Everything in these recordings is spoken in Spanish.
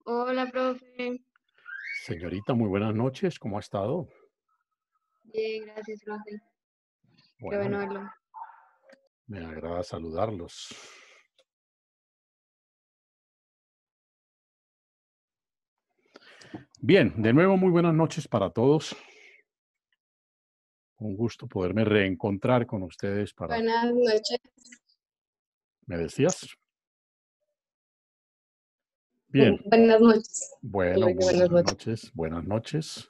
Hola, profe. Señorita, muy buenas noches, ¿cómo ha estado? Bien, gracias, profe. Qué Bueno, bueno verlo. me agrada saludarlos. Bien, de nuevo muy buenas noches para todos. Un gusto poderme reencontrar con ustedes para, Buenas noches. ¿me decías? Bien, Buenas noches. bueno, Dije muy buenas buenas noches. noches, buenas noches.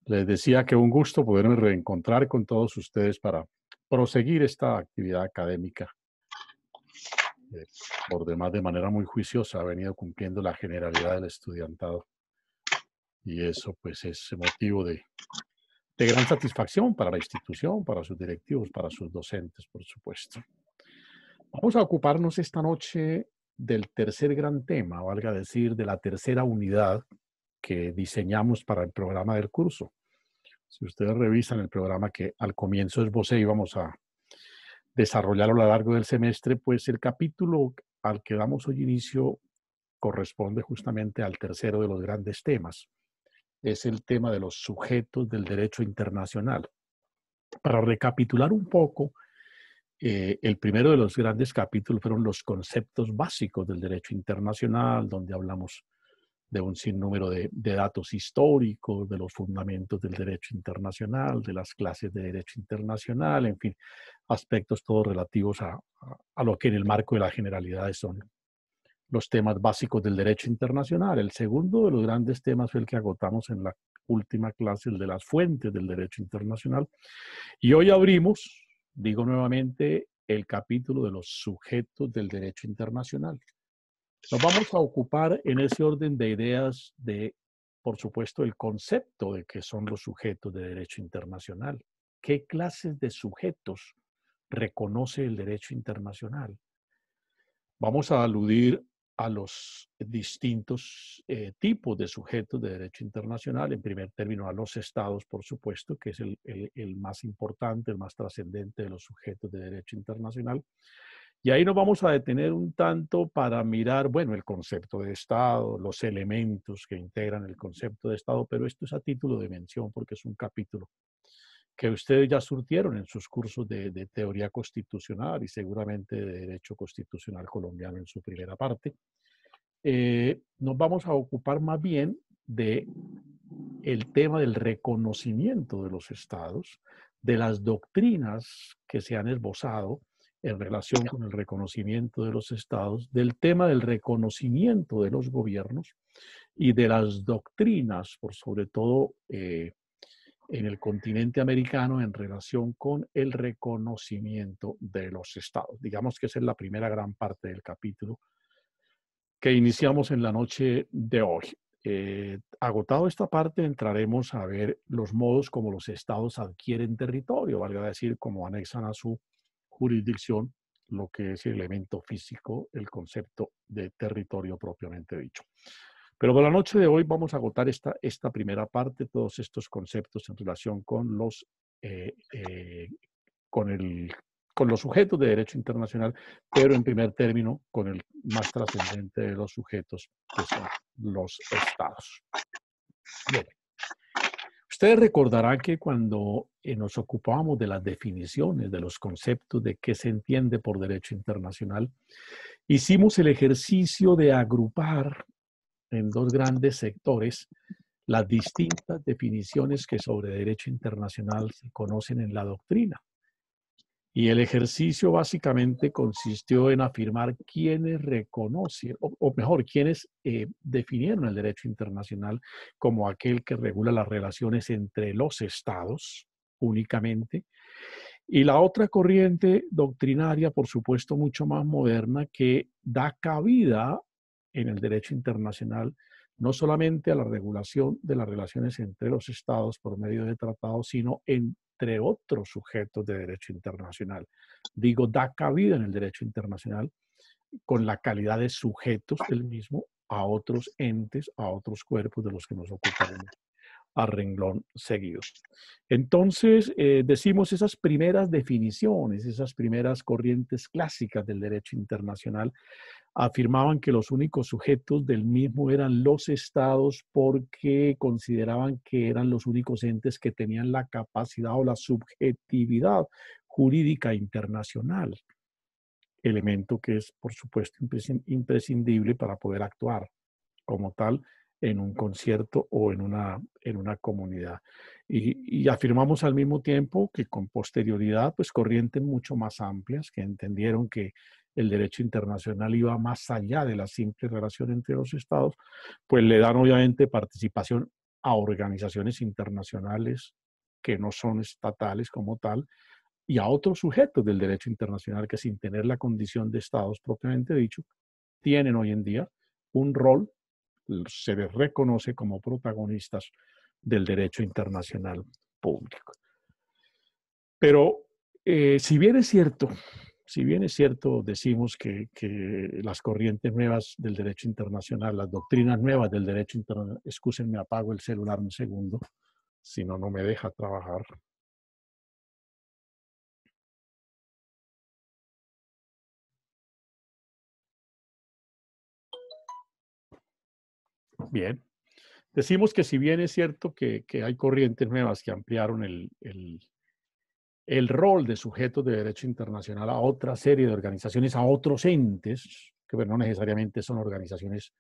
Les decía que un gusto poderme reencontrar con todos ustedes para proseguir esta actividad académica. eh, por demás, de manera muy juiciosa, ha venido cumpliendo la generalidad del estudiantado y eso pues es motivo de gran satisfacción para la institución, para sus directivos, para sus docentes, por supuesto. Vamos a ocuparnos esta noche del tercer gran tema, valga decir, de la tercera unidad que diseñamos para el programa del curso. Si ustedes revisan el programa que al comienzo esbocé y vamos a desarrollar a lo largo del semestre, pues el capítulo al que damos hoy inicio corresponde justamente al tercero de los grandes temas. Es el tema de los sujetos del derecho internacional. Para recapitular un poco, el primero de los grandes capítulos fueron los conceptos básicos del derecho internacional, donde hablamos de un sinnúmero de datos históricos, de los fundamentos del derecho internacional, de las clases de derecho internacional, en fin, aspectos todos relativos a lo que en el marco de las generalidades son los temas básicos del derecho internacional. El segundo de los grandes temas fue el que agotamos en la última clase, el de las fuentes del derecho internacional. Y hoy abrimos, digo nuevamente, el capítulo de los sujetos del derecho internacional. Nos vamos a ocupar en ese orden de ideas de, por supuesto, el concepto de qué son los sujetos de derecho internacional. ¿Qué clases de sujetos reconoce el derecho internacional? Vamos a aludir a los distintos tipos de sujetos de derecho internacional. En primer término, a los estados, por supuesto, que es el más importante, el más trascendente de los sujetos de derecho internacional. Y ahí nos vamos a detener un tanto para mirar, bueno, el concepto de Estado, los elementos que integran el concepto de Estado, pero esto es a título de mención porque es un capítulo que ustedes ya surtieron en sus cursos de teoría constitucional y seguramente de derecho constitucional colombiano en su primera parte. Nos vamos a ocupar más bien de el tema del reconocimiento de los estados, de las doctrinas que se han esbozado en relación con el reconocimiento de los estados, del tema del reconocimiento de los gobiernos y de las doctrinas, por sobre todo en el continente americano, en relación con el reconocimiento de los estados. Digamos que esa es la primera gran parte del capítulo que iniciamos en la noche de hoy. Agotado esta parte, entraremos a ver los modos como los estados adquieren territorio, valga decir, como anexan a su jurisdicción lo que es el elemento físico, el concepto de territorio propiamente dicho. Pero por la noche de hoy vamos a agotar esta primera parte, todos estos conceptos en relación con eh, eh, con el, con los sujetos de derecho internacional, pero en primer término con el más trascendente de los sujetos, que son los estados. Bien, ustedes recordarán que cuando nos ocupábamos de las definiciones, de los conceptos de qué se entiende por derecho internacional, hicimos el ejercicio de agrupar en dos grandes sectores las distintas definiciones que sobre derecho internacional se conocen en la doctrina. Y el ejercicio básicamente consistió en afirmar quiénes reconocen, o mejor, quiénes definieron el derecho internacional como aquel que regula las relaciones entre los estados únicamente, y la otra corriente doctrinaria, por supuesto, mucho más moderna, que da cabida en el derecho internacional no solamente a la regulación de las relaciones entre los estados por medio de tratados, sino entre otros sujetos de derecho internacional. Digo, da cabida en el derecho internacional con la calidad de sujetos del mismo a otros entes, a otros cuerpos de los que nos ocuparemos a renglón seguido. Entonces, decimos esas primeras definiciones, esas primeras corrientes clásicas del derecho internacional, afirmaban que los únicos sujetos del mismo eran los estados porque consideraban que eran los únicos entes que tenían la capacidad o la subjetividad jurídica internacional, elemento que es, por supuesto, imprescindible para poder actuar como tal en un concierto o en una comunidad. Y afirmamos al mismo tiempo que con posterioridad, pues corrientes mucho más amplias que entendieron que el derecho internacional iba más allá de la simple relación entre los estados, pues le dan obviamente participación a organizaciones internacionales que no son estatales como tal, y a otros sujetos del derecho internacional que sin tener la condición de estados propiamente dicho, tienen hoy en día un rol, se les reconoce como protagonistas del derecho internacional público. Pero si bien es cierto, decimos que las corrientes nuevas del derecho internacional, las doctrinas nuevas del derecho internacional, excúsenme, apago el celular un segundo, si no, no me deja trabajar. Bien. Decimos que si bien es cierto que hay corrientes nuevas que ampliaron el rol de sujetos de derecho internacional a otra serie de organizaciones, a otros entes, que bueno, no necesariamente son organizaciones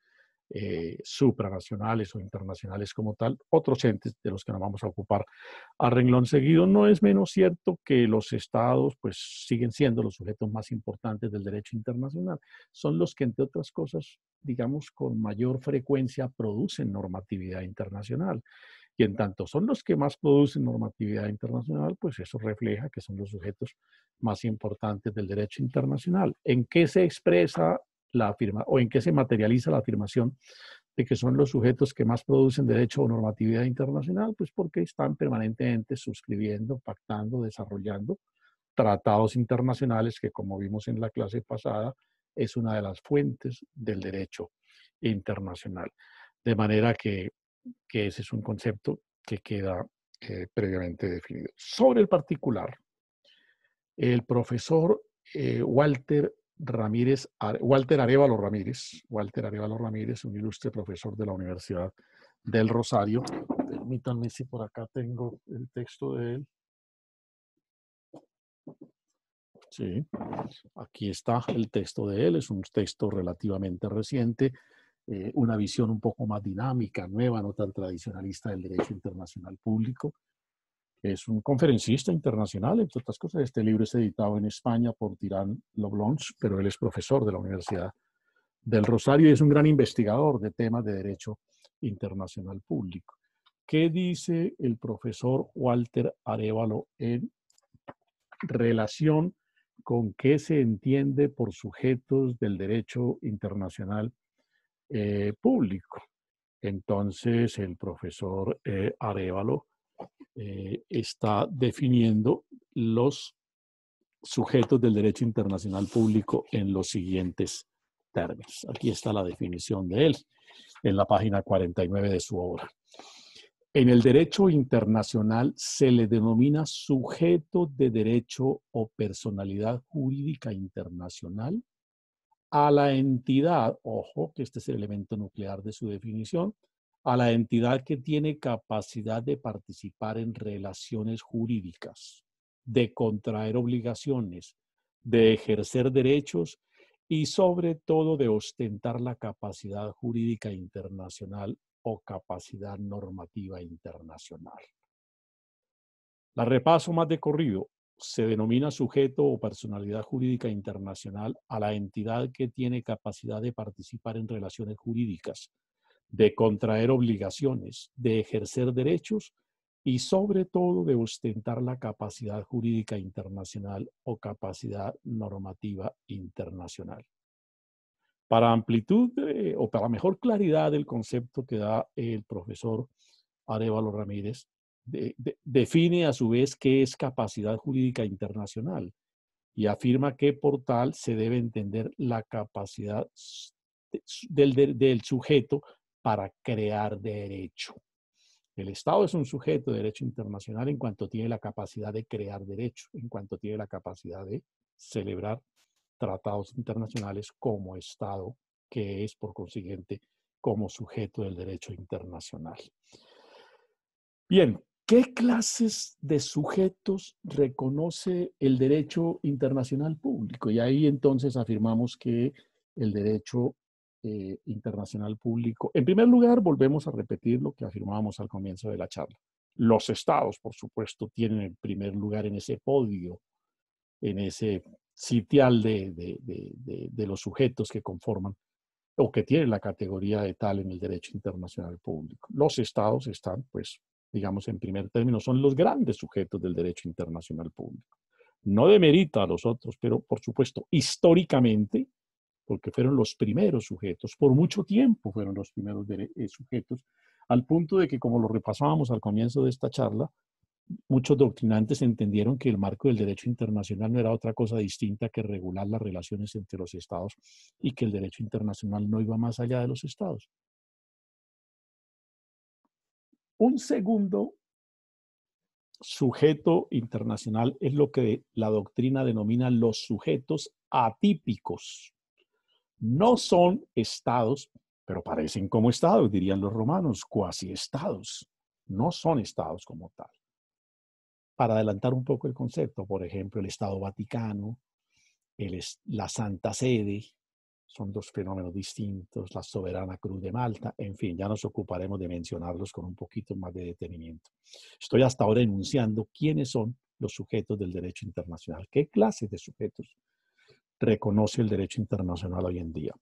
supranacionales o internacionales como tal, otros entes de los que nos vamos a ocupar a renglón seguido, no es menos cierto que los estados pues siguen siendo los sujetos más importantes del derecho internacional. Son los que, entre otras cosas, digamos, con mayor frecuencia producen normatividad internacional. Y en tanto son los que más producen normatividad internacional, pues eso refleja que son los sujetos más importantes del derecho internacional. ¿En qué se expresa la afirmación o en qué se materializa la afirmación de que son los sujetos que más producen derecho o normatividad internacional? Pues porque están permanentemente suscribiendo, pactando, desarrollando tratados internacionales que, como vimos en la clase pasada, es una de las fuentes del derecho internacional. De manera que ese es un concepto que queda previamente definido. Sobre el particular, el profesor Walter Arévalo Ramírez, un ilustre profesor de la Universidad del Rosario. Permítanme si por acá tengo el texto de él. Sí, aquí está el texto de él, es un texto relativamente reciente, una visión un poco más dinámica, nueva, no tan tradicionalista del derecho internacional público. Es un conferencista internacional, entre otras cosas. Este libro es editado en España por Tirán Loblons, pero él es profesor de la Universidad del Rosario y es un gran investigador de temas de derecho internacional público. ¿Qué dice el profesor Walter Arévalo en relación con qué se entiende por sujetos del derecho internacional público? Entonces, el profesor Arévalo está definiendo los sujetos del derecho internacional público en los siguientes términos. Aquí está la definición de él en la página 49 de su obra. En el derecho internacional se le denomina sujeto de derecho o personalidad jurídica internacional a la entidad, ojo, que este es el elemento nuclear de su definición, a la entidad que tiene capacidad de participar en relaciones jurídicas, de contraer obligaciones, de ejercer derechos y sobre todo de ostentar la capacidad jurídica internacional o capacidad normativa internacional. La repaso más de corrido. Se denomina sujeto o personalidad jurídica internacional a la entidad que tiene capacidad de participar en relaciones jurídicas, de contraer obligaciones, de ejercer derechos y sobre todo de ostentar la capacidad jurídica internacional o capacidad normativa internacional. Para amplitud o para mejor claridad del concepto que da el profesor Arévalo Ramírez, define a su vez qué es capacidad jurídica internacional y afirma que por tal se debe entender la capacidad del sujeto para crear derecho. El Estado es un sujeto de derecho internacional en cuanto tiene la capacidad de crear derecho, en cuanto tiene la capacidad de celebrar tratados internacionales como Estado, que es, por consiguiente, como sujeto del derecho internacional. Bien, ¿qué clases de sujetos reconoce el derecho internacional público? Y ahí entonces afirmamos que el derecho internacional público, en primer lugar, volvemos a repetir lo que afirmábamos al comienzo de la charla. Los estados, por supuesto, tienen el primer lugar en ese podio, en ese sitial de los sujetos que conforman o que tienen la categoría de tal en el derecho internacional público. Los estados están, pues, digamos, en primer término, son los grandes sujetos del derecho internacional público. No demerita a los otros, pero, por supuesto, históricamente, porque fueron los primeros sujetos, por mucho tiempo fueron los primeros sujetos, al punto de que, como lo repasábamos al comienzo de esta charla, muchos doctrinantes entendieron que el marco del derecho internacional no era otra cosa distinta que regular las relaciones entre los estados y que el derecho internacional no iba más allá de los estados. Un segundo sujeto internacional es lo que la doctrina denomina los sujetos atípicos. No son estados, pero parecen como estados, dirían los romanos, cuasi estados. No son estados como tal. Para adelantar un poco el concepto, por ejemplo, el Estado Vaticano, la Santa Sede, son dos fenómenos distintos, la Soberana Cruz de Malta, en fin, ya nos ocuparemos de mencionarlos con un poquito más de detenimiento. Estoy hasta ahora enunciando quiénes son los sujetos del derecho internacional, qué clases de sujetos reconoce el derecho internacional hoy en día.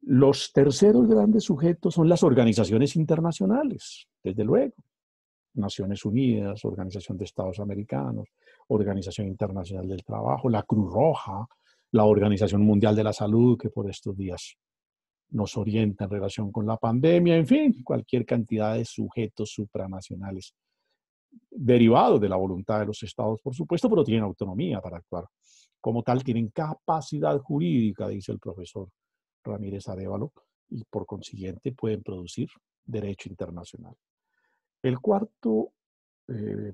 Los terceros grandes sujetos son las organizaciones internacionales, desde luego. Naciones Unidas, Organización de Estados Americanos, Organización Internacional del Trabajo, la Cruz Roja, la Organización Mundial de la Salud, que por estos días nos orienta en relación con la pandemia, en fin, cualquier cantidad de sujetos supranacionales derivados de la voluntad de los estados, por supuesto, pero tienen autonomía para actuar. Como tal, tienen capacidad jurídica, dice el profesor Ramírez Arévalo, y por consiguiente pueden producir derecho internacional. El cuarto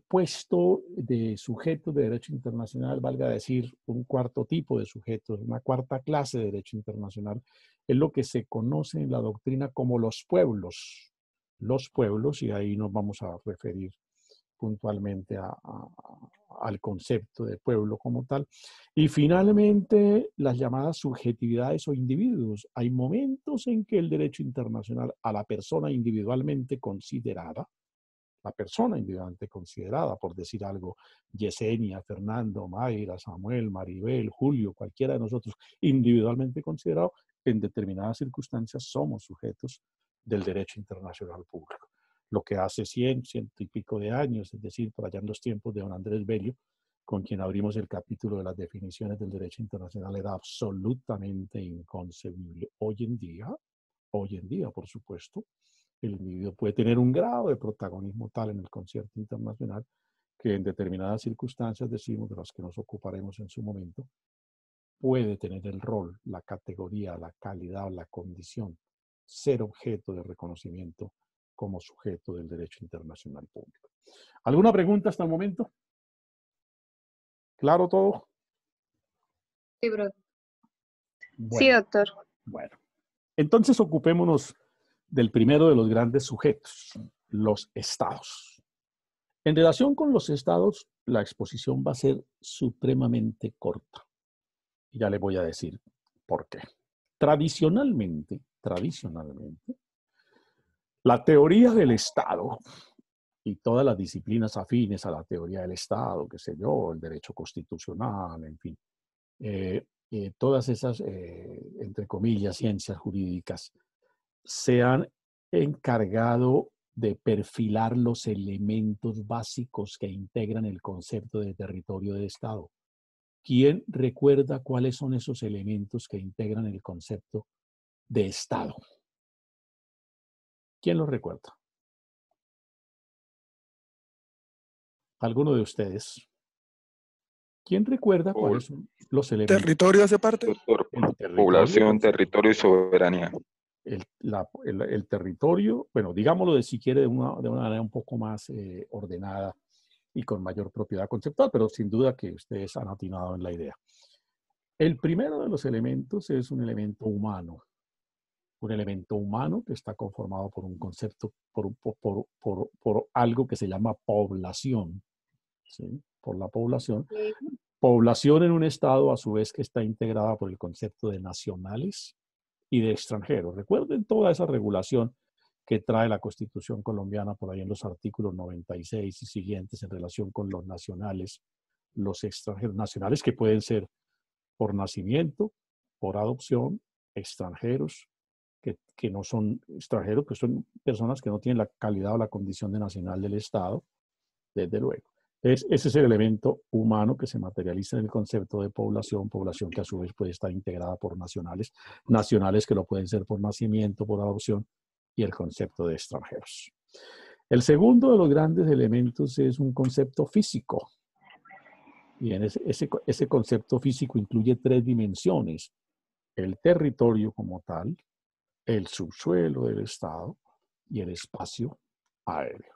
puesto de sujetos de derecho internacional, valga decir, un cuarto tipo de sujetos, una cuarta clase de derecho internacional, es lo que se conoce en la doctrina como los pueblos. Los pueblos, y ahí nos vamos a referir puntualmente al concepto de pueblo como tal. Y finalmente, las llamadas subjetividades o individuos. Hay momentos en que el derecho internacional a la persona individualmente considerada, por decir algo, Yesenia, Fernando, Mayra, Samuel, Maribel, Julio, cualquiera de nosotros, individualmente considerado, en determinadas circunstancias somos sujetos del derecho internacional público. Lo que hace 100 y pico de años, es decir, por allá en los tiempos de don Andrés Bello, con quien abrimos el capítulo de las definiciones del derecho internacional, era absolutamente inconcebible. Hoy en día, por supuesto, el individuo puede tener un grado de protagonismo tal en el concierto internacional que en determinadas circunstancias, decimos, de las que nos ocuparemos en su momento, puede tener el rol, la categoría, la calidad, la condición, ser objeto de reconocimiento como sujeto del derecho internacional público. ¿Alguna pregunta hasta el momento? ¿Claro todo? Sí, profe. Bueno, Sí, doctor. bueno. Entonces ocupémonos del primero de los grandes sujetos, los estados. En relación con los estados, la exposición va a ser supremamente corta. Y ya les voy a decir por qué. Tradicionalmente, la teoría del Estado y todas las disciplinas afines a la teoría del Estado, qué sé yo, el derecho constitucional, en fin, todas esas, entre comillas, ciencias jurídicas, se han encargado de perfilar los elementos básicos que integran el concepto de territorio de Estado. ¿Quién recuerda cuáles son esos elementos que integran el concepto de Estado? ¿Quién los recuerda? ¿Alguno de ustedes? ¿Quién recuerda cuáles son los elementos? ¿Territorio hace parte? Doctor, El territorio, población, territorio y soberanía. el territorio, bueno, digámoslo si quiere de una manera un poco más ordenada y con mayor propiedad conceptual, pero sin duda que ustedes han atinado en la idea. El primero de los elementos es un elemento humano. Un elemento humano que está conformado por un concepto, por algo que se llama población, ¿sí? Por la población. Sí. Población en un estado, a su vez, que está integrada por el concepto de nacionales y de extranjeros. Recuerden toda esa regulación que trae la Constitución colombiana por ahí en los artículos 96 y siguientes en relación con los nacionales, los extranjeros, nacionales que pueden ser por nacimiento, por adopción, extranjeros, que no son extranjeros, que son personas que no tienen la calidad o la condición de nacional del Estado, desde luego. Ese es el elemento humano que se materializa en el concepto de población, población que a su vez puede estar integrada por nacionales, nacionales que lo pueden ser por nacimiento, por adopción, y el concepto de extranjeros. El segundo de los grandes elementos es un concepto físico. Y en ese concepto físico incluye tres dimensiones: el territorio como tal, el subsuelo del Estado y el espacio aéreo.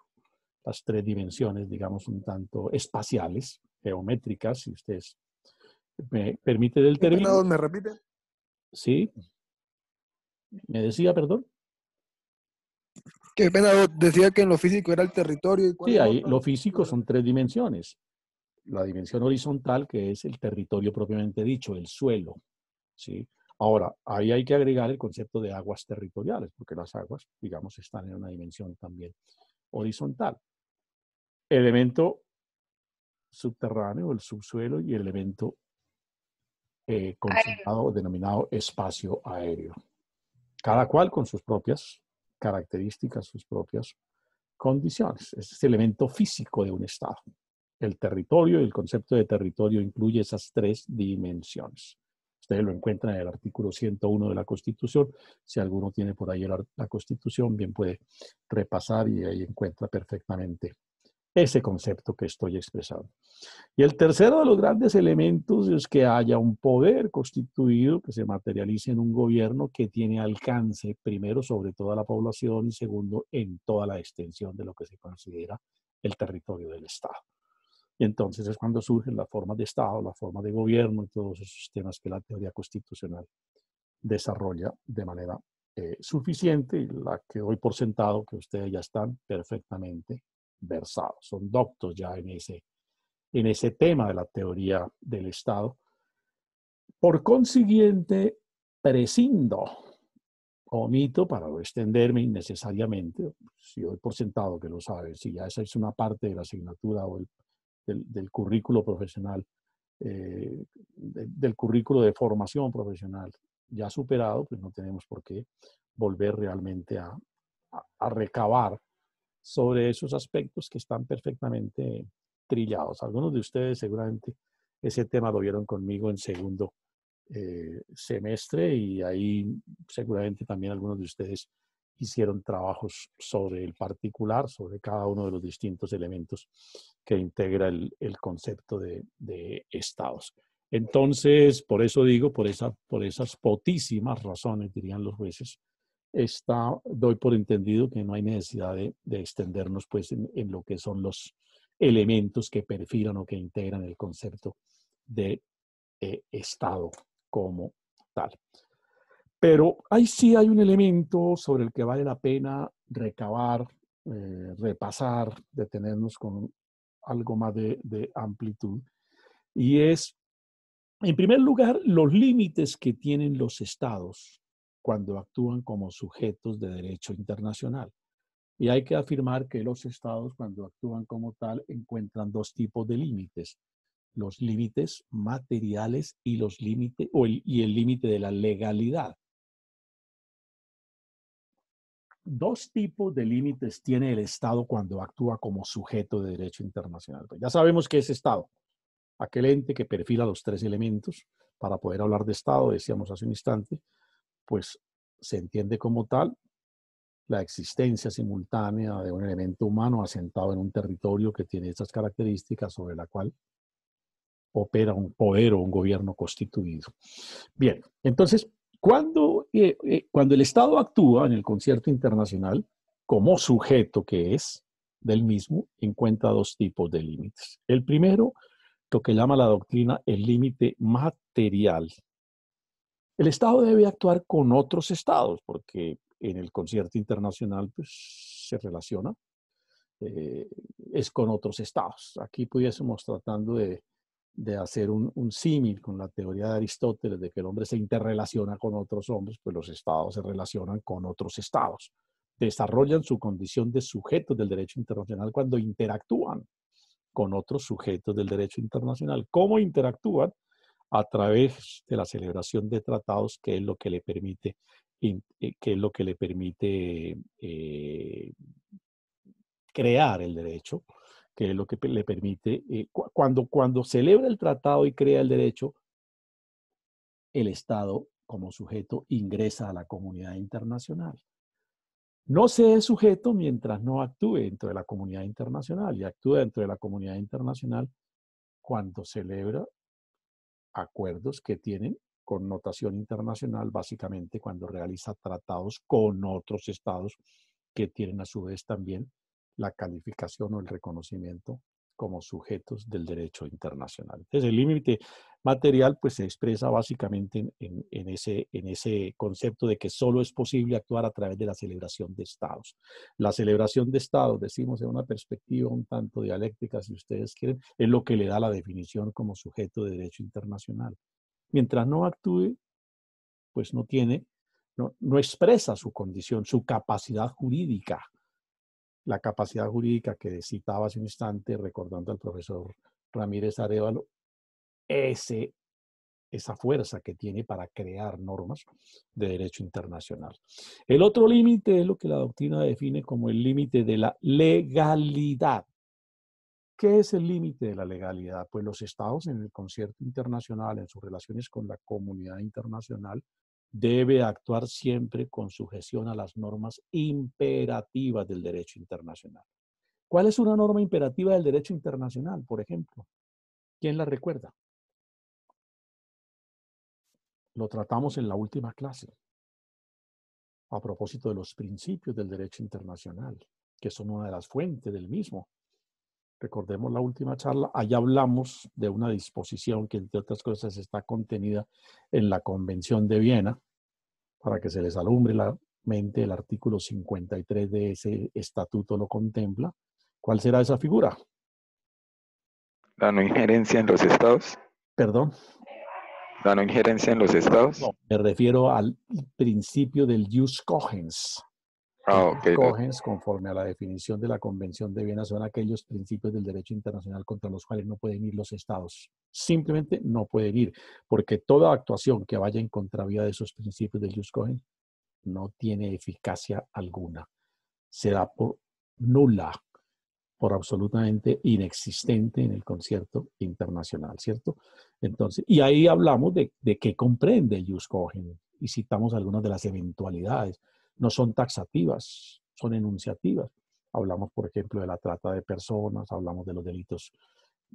Las tres dimensiones, digamos, un tanto espaciales, geométricas, si ustedes me permiten el término. ¿Me repite? Sí. Me decía, perdón. Qué pena, decía que en lo físico era el territorio. ¿Y cuál Sí, es ahí otra? lo físico son tres dimensiones. La dimensión horizontal, que es el territorio propiamente dicho, el suelo, ¿sí? Ahora, ahí hay que agregar el concepto de aguas territoriales, porque las aguas, digamos, están en una dimensión también horizontal. Elemento subterráneo, el subsuelo, y el elemento considerado o denominado espacio aéreo. Cada cual con sus propias características, sus propias condiciones. Ese es el elemento físico de un Estado. El territorio y el concepto de territorio incluye esas tres dimensiones. Ustedes lo encuentran en el artículo 101 de la Constitución. Si alguno tiene por ahí la Constitución, bien puede repasar y ahí encuentra perfectamente ese concepto que estoy expresando. Y el tercero de los grandes elementos es que haya un poder constituido que se materialice en un gobierno que tiene alcance, primero, sobre toda la población y segundo, en toda la extensión de lo que se considera el territorio del Estado. Y entonces es cuando surgen las formas de Estado, la forma de gobierno y todos esos temas que la teoría constitucional desarrolla de manera suficiente y la que doy por sentado que ustedes ya están perfectamente versados. Son doctos ya en ese tema de la teoría del Estado. Por consiguiente, prescindo, omito para no extenderme innecesariamente, si doy por sentado que lo saben, si ya esa es una parte de la asignatura o del currículo profesional, del currículo de formación profesional ya superado, pues no tenemos por qué volver realmente a recabar sobre esos aspectos que están perfectamente trillados. Algunos de ustedes seguramente ese tema lo vieron conmigo en segundo semestre y ahí seguramente también algunos de ustedes hicieron trabajos sobre el particular, sobre cada uno de los distintos elementos que integra el concepto de estados. Entonces, por eso digo, por esas potísimas razones, dirían los jueces, doy por entendido que no hay necesidad de extendernos pues, en lo que son los elementos que perfilan o que integran el concepto de Estado como tal. Pero ahí sí hay un elemento sobre el que vale la pena recabar, repasar, detenernos con algo más de amplitud, y es, en primer lugar, los límites que tienen los estados cuando actúan como sujetos de derecho internacional. Y hay que afirmar que los estados, cuando actúan como tal, encuentran dos tipos de límites: los límites materiales y el límite de la legalidad. Dos tipos de límites tiene el Estado cuando actúa como sujeto de derecho internacional. Pues ya sabemos que es Estado, aquel ente que perfila los tres elementos. Para poder hablar de Estado, decíamos hace un instante, pues se entiende como tal la existencia simultánea de un elemento humano asentado en un territorio que tiene estas características, sobre la cual opera un poder o un gobierno constituido. Bien, entonces, cuando el Estado actúa en el concierto internacional, como sujeto que es del mismo, encuentra dos tipos de límites. El primero, lo que llama la doctrina el límite material. El Estado debe actuar con otros Estados, porque en el concierto internacional pues, se relaciona, es con otros Estados. Aquí pudiésemos tratando de hacer un símil con la teoría de Aristóteles de que el hombre se interrelaciona con otros hombres, pues los Estados se relacionan con otros Estados. Desarrollan su condición de sujetos del derecho internacional cuando interactúan con otros sujetos del derecho internacional. ¿Cómo interactúan? A través de la celebración de tratados, que es lo que le permite, crear el derecho, que es lo que le permite, cuando celebra el tratado y crea el derecho, el Estado como sujeto ingresa a la comunidad internacional. No se es sujeto mientras no actúe dentro de la comunidad internacional, y actúa dentro de la comunidad internacional cuando celebra acuerdos que tienen connotación internacional, básicamente cuando realiza tratados con otros estados que tienen a su vez también la calificación o el reconocimiento como sujetos del derecho internacional. Entonces, el límite material pues, se expresa básicamente en ese concepto de que solo es posible actuar a través de la celebración de estados. La celebración de estados, decimos en una perspectiva un tanto dialéctica, si ustedes quieren, es lo que le da la definición como sujeto de derecho internacional. Mientras no actúe, pues no expresa su condición, su capacidad jurídica. La capacidad jurídica que citaba hace un instante, recordando al profesor Ramírez Arévalo, esa fuerza que tiene para crear normas de derecho internacional. El otro límite es lo que la doctrina define como el límite de la legalidad. ¿Qué es el límite de la legalidad? Pues los estados en el concierto internacional, en sus relaciones con la comunidad internacional, debe actuar siempre con sujeción a las normas imperativas del derecho internacional. ¿Cuál es una norma imperativa del derecho internacional, por ejemplo? ¿Quién la recuerda? Lo tratamos en la última clase, a propósito de los principios del derecho internacional, que son una de las fuentes del mismo. Recordemos la última charla, allá hablamos de una disposición que, entre otras cosas, está contenida en la Convención de Viena, para que se les alumbre la mente, el artículo 53 de ese estatuto lo contempla. ¿Cuál será esa figura? La no injerencia en los estados. Perdón. La no injerencia en los estados. No, me refiero al principio del jus cogens. Ok. Cogens, conforme a la definición de la Convención de Viena, son aquellos principios del derecho internacional contra los cuales no pueden ir los estados. Simplemente no pueden ir, porque toda actuación que vaya en contravía de esos principios del jus cogens no tiene eficacia alguna. Se da por nula, por absolutamente inexistente en el concierto internacional, ¿cierto? Entonces, y ahí hablamos de qué comprende el jus cogens y citamos algunas de las eventualidades. No son taxativas, son enunciativas. Hablamos, por ejemplo, de la trata de personas, hablamos de los delitos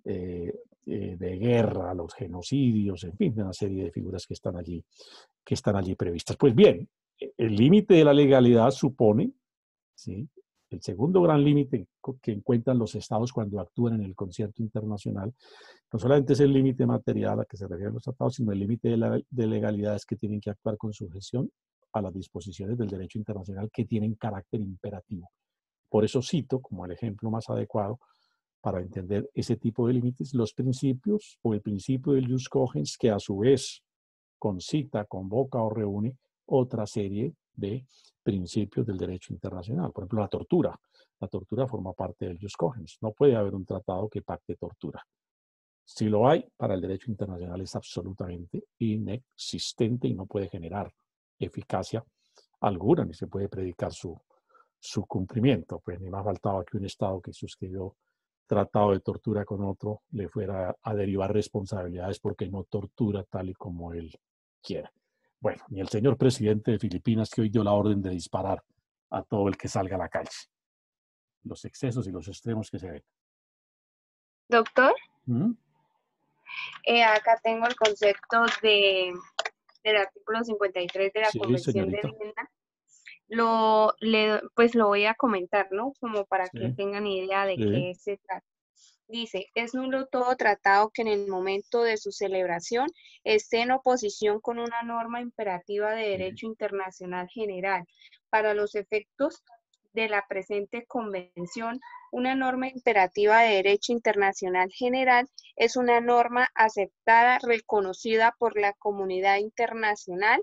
de guerra, los genocidios, en fin, una serie de figuras que están allí previstas. Pues bien, el límite de la legalidad supone, ¿sí?, el segundo gran límite que encuentran los estados cuando actúan en el concierto internacional, no solamente es el límite material a que se refieren los tratados, sino el límite de legalidades que tienen que actuar con sujeción a las disposiciones del derecho internacional que tienen carácter imperativo. Por eso cito como el ejemplo más adecuado para entender ese tipo de límites los principios o el principio del jus cogens, que a su vez concita, convoca o reúne otra serie de principios del derecho internacional. Por ejemplo, la tortura. La tortura forma parte del jus cogens. No puede haber un tratado que pacte tortura. Si lo hay, para el derecho internacional es absolutamente inexistente y no puede generar eficacia alguna, ni se puede predicar su cumplimiento. Pues ni más faltaba que un Estado que suscribió tratado de tortura con otro le fuera a derivar responsabilidades porque no tortura tal y como él quiera. Bueno, ni el señor presidente de Filipinas, que hoy dio la orden de disparar a todo el que salga a la calle. Los excesos y los extremos que se ven. Doctor, ¿Mm? acá tengo el concepto del artículo 53 de la Sí, Convención señorita. de Viena. Pues lo voy a comentar, ¿no? Como para que Sí, tengan idea de sí. qué se trata. Dice, es nulo todo tratado que en el momento de su celebración esté en oposición con una norma imperativa de derecho internacional general. Para los efectos de la presente convención, una norma imperativa de derecho internacional general es una norma aceptada, reconocida por la comunidad internacional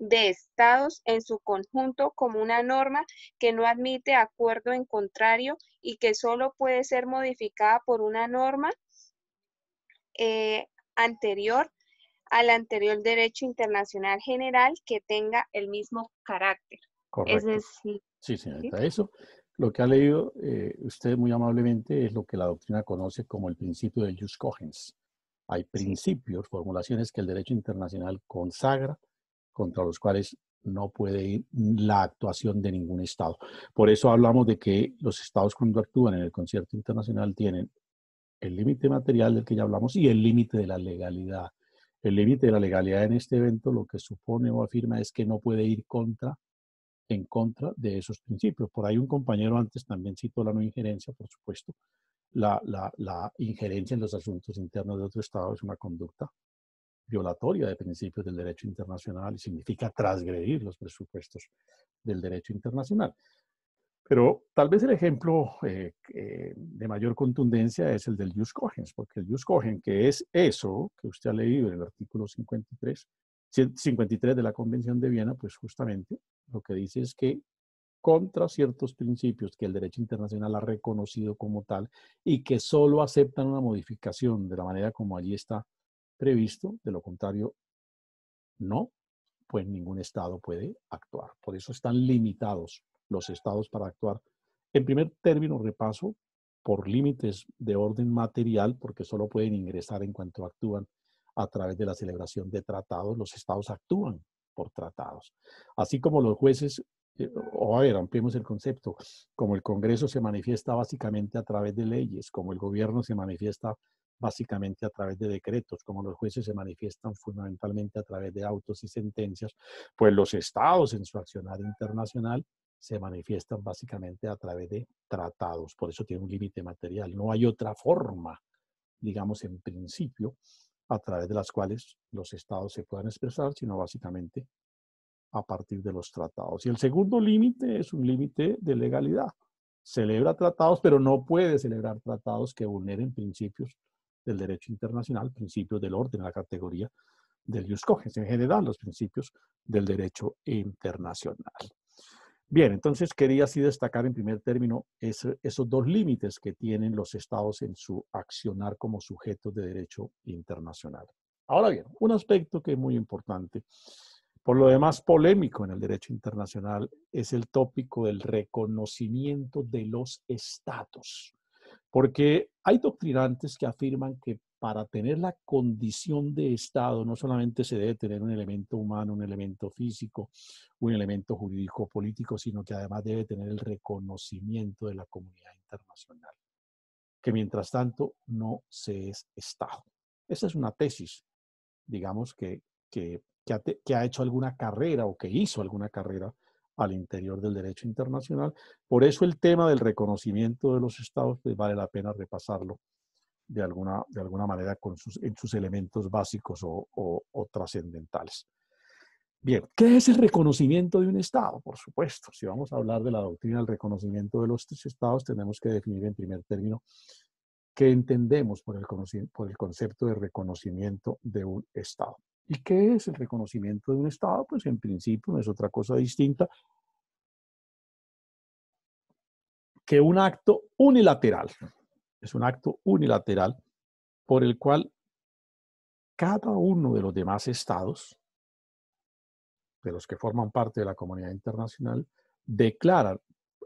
de estados en su conjunto como una norma que no admite acuerdo en contrario y que solo puede ser modificada por una norma anterior al anterior derecho internacional general que tenga el mismo carácter. Es Correcto. decir, Sí, señorita. Eso, lo que ha leído usted muy amablemente es lo que la doctrina conoce como el principio del jus cogens. Hay principios, formulaciones que el derecho internacional consagra, contra los cuales no puede ir la actuación de ningún Estado. Por eso hablamos de que los Estados, cuando actúan en el concierto internacional, tienen el límite material del que ya hablamos y el límite de la legalidad. El límite de la legalidad en este evento lo que supone o afirma es que no puede ir en contra de esos principios. Por ahí un compañero antes también citó la no injerencia, por supuesto. La injerencia en los asuntos internos de otro Estado es una conducta violatoria de principios del derecho internacional y significa transgredir los presupuestos del derecho internacional. Pero tal vez el ejemplo de mayor contundencia es el del jus cogens, porque el jus cogens, que es eso que usted ha leído en el artículo 53 de la Convención de Viena, pues justamente lo que dice es que contra ciertos principios que el derecho internacional ha reconocido como tal y que solo aceptan una modificación de la manera como allí está previsto, de lo contrario, no, pues ningún Estado puede actuar. Por eso están limitados los Estados para actuar. En primer término, repaso, por límites de orden material, porque solo pueden ingresar en cuanto actúan a través de la celebración de tratados. Los Estados actúan por tratados. Así como los jueces, o a ver, ampliemos el concepto, como el Congreso se manifiesta básicamente a través de leyes, como el gobierno se manifiesta básicamente a través de decretos, como los jueces se manifiestan fundamentalmente a través de autos y sentencias, pues los estados en su accionar internacional se manifiestan básicamente a través de tratados. Por eso tiene un límite material. No hay otra forma, digamos, en principio, a través de las cuales los estados se puedan expresar, sino básicamente a partir de los tratados. Y el segundo límite es un límite de legalidad. Celebra tratados, pero no puede celebrar tratados que vulneren principios del derecho internacional, principios del orden, la categoría del jus cogens, en general los principios del derecho internacional. Bien, entonces quería así destacar en primer término esos dos límites que tienen los estados en su accionar como sujetos de derecho internacional. Ahora bien, un aspecto que es muy importante, por lo demás polémico en el derecho internacional, es el tópico del reconocimiento de los estados. Porque hay doctrinantes que afirman que para tener la condición de Estado no solamente se debe tener un elemento humano, un elemento físico, un elemento jurídico-político, sino que además debe tener el reconocimiento de la comunidad internacional, que mientras tanto no se es Estado. Esa es una tesis, digamos, que ha hecho alguna carrera o que hizo alguna carrera al interior del derecho internacional. Por eso el tema del reconocimiento de los estados, pues vale la pena repasarlo de alguna manera en sus elementos básicos o trascendentales. Bien, ¿qué es el reconocimiento de un Estado? Por supuesto, si vamos a hablar de la doctrina del reconocimiento de los estados, tenemos que definir en primer término qué entendemos por el concepto de reconocimiento de un Estado. ¿Y qué es el reconocimiento de un Estado? Pues en principio no es otra cosa distinta que un acto unilateral. Es un acto unilateral por el cual cada uno de los demás estados, de los que forman parte de la comunidad internacional, declaran,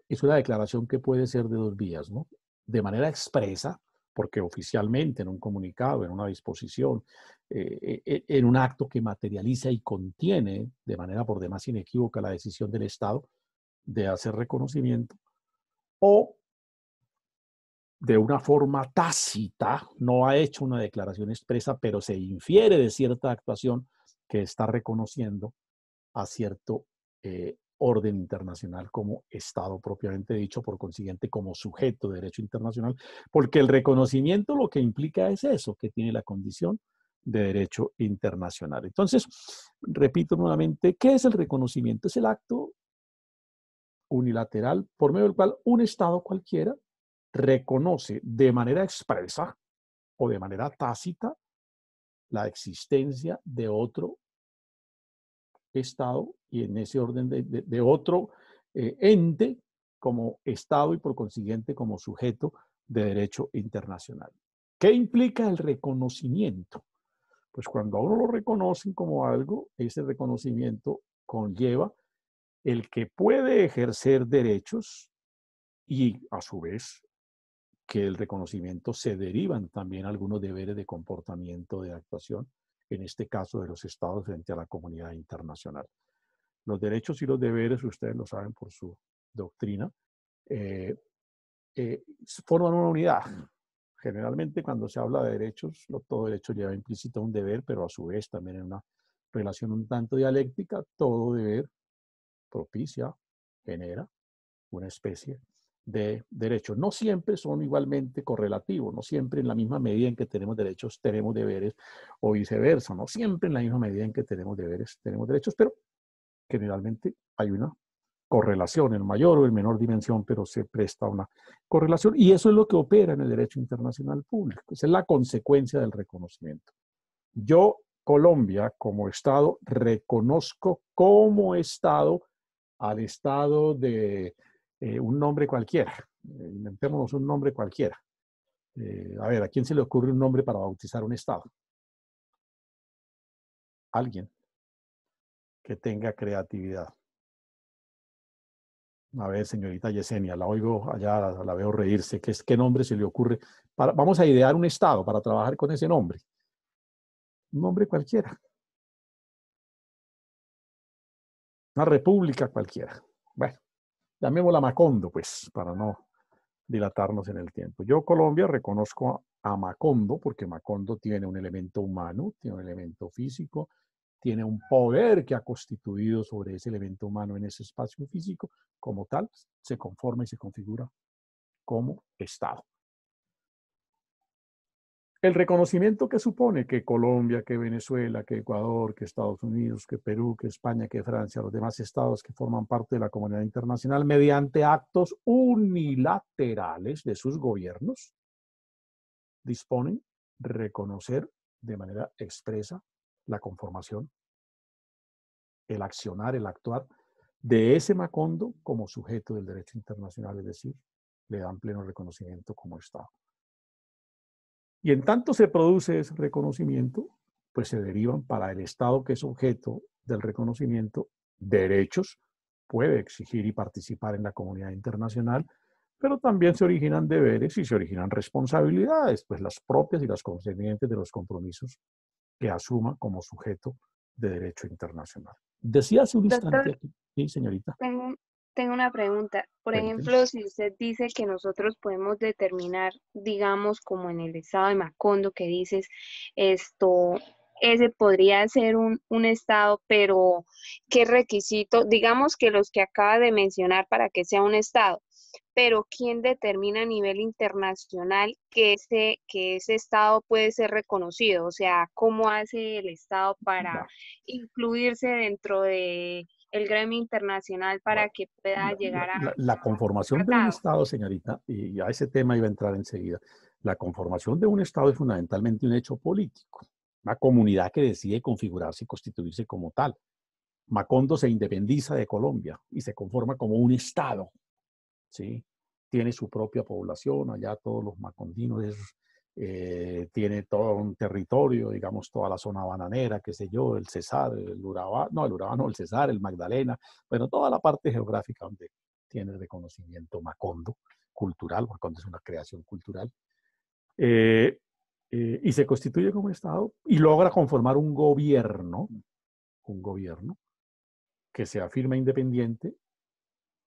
es una declaración que puede ser de dos vías, ¿no? De manera expresa, porque oficialmente en un comunicado, en una disposición, en un acto que materializa y contiene de manera por demás inequívoca la decisión del Estado de hacer reconocimiento, o de una forma tácita, no ha hecho una declaración expresa, pero se infiere de cierta actuación que está reconociendo a cierto orden internacional como Estado propiamente dicho, por consiguiente como sujeto de derecho internacional, porque el reconocimiento lo que implica es eso, que tiene la condición de derecho internacional. Entonces, repito nuevamente, ¿qué es el reconocimiento? Es el acto unilateral por medio del cual un Estado cualquiera reconoce de manera expresa o de manera tácita la existencia de otro Estado y en ese orden de otro ente como Estado y por consiguiente como sujeto de derecho internacional. ¿Qué implica el reconocimiento? Pues cuando a uno lo reconocen como algo, ese reconocimiento conlleva el que puede ejercer derechos y a su vez que del reconocimiento se derivan también algunos deberes de comportamiento, de actuación, en este caso de los estados frente a la comunidad internacional. Los derechos y los deberes, ustedes lo saben por su doctrina, eh, forman una unidad. Generalmente cuando se habla de derechos, todo derecho lleva implícito un deber, pero a su vez también en una relación un tanto dialéctica, todo deber propicia, genera una especie de derechos. No siempre son igualmente correlativos, no siempre en la misma medida en que tenemos derechos tenemos deberes o viceversa, no siempre en la misma medida en que tenemos deberes tenemos derechos, pero generalmente hay una correlación en mayor o en menor dimensión, pero se presta una correlación y eso es lo que opera en el derecho internacional público. Esa es la consecuencia del reconocimiento. Yo, Colombia, como Estado, reconozco como Estado al Estado de un nombre cualquiera. Inventémonos un nombre cualquiera. A ver, ¿a quién se le ocurre un nombre para bautizar un Estado? Alguien que tenga creatividad. A ver, señorita Yesenia, la oigo allá, la veo reírse. ¿Qué nombre se le ocurre? Vamos a idear un Estado para trabajar con ese nombre. Un nombre cualquiera. Una república cualquiera. Bueno, llamémosla Macondo, pues, para no dilatarnos en el tiempo. Yo, Colombia, reconozco a Macondo porque Macondo tiene un elemento humano, tiene un elemento físico, tiene un poder que ha constituido sobre ese elemento humano en ese espacio físico. Como tal, se conforma y se configura como Estado. El reconocimiento que supone que Colombia, que Venezuela, que Ecuador, que Estados Unidos, que Perú, que España, que Francia, los demás estados que forman parte de la comunidad internacional, mediante actos unilaterales de sus gobiernos, disponen reconocer de manera expresa la conformación, el accionar, el actuar de ese Macondo como sujeto del derecho internacional, es decir, le dan pleno reconocimiento como Estado. Y en tanto se produce ese reconocimiento, pues se derivan para el Estado que es objeto del reconocimiento derechos, puede exigir y participar en la comunidad internacional, pero también se originan deberes y se originan responsabilidades, pues las propias y las concernientes de los compromisos que asuma como sujeto de derecho internacional. Decía hace un instante Doctor, aquí, sí, señorita. tengo una pregunta. Por Cuénteme. ejemplo, si usted dice que nosotros podemos determinar, digamos, como en el estado de Macondo, que dices esto, ese podría ser un estado, pero ¿qué requisito? Digamos que los que acaba de mencionar para que sea un estado, pero ¿quién determina a nivel internacional que ese estado puede ser reconocido? O sea, ¿cómo hace el estado para Bueno, incluirse dentro de el gremio internacional para bueno, que pueda llegar a la un conformación de un tratado? Estado, señorita, y a ese tema iba a entrar enseguida, la conformación de un Estado es fundamentalmente un hecho político, una comunidad que decide configurarse y constituirse como tal. Macondo se independiza de Colombia y se conforma como un Estado, ¿sí? Tiene su propia población, allá todos los macondinos, tiene todo un territorio, digamos, toda la zona bananera, qué sé yo, el Cesar, el Urabá, no, el Urabá no, el Cesar, el Magdalena, bueno, toda la parte geográfica donde tiene reconocimiento Macondo cultural, Macondo es una creación cultural, y se constituye como Estado y logra conformar un gobierno que se afirma independiente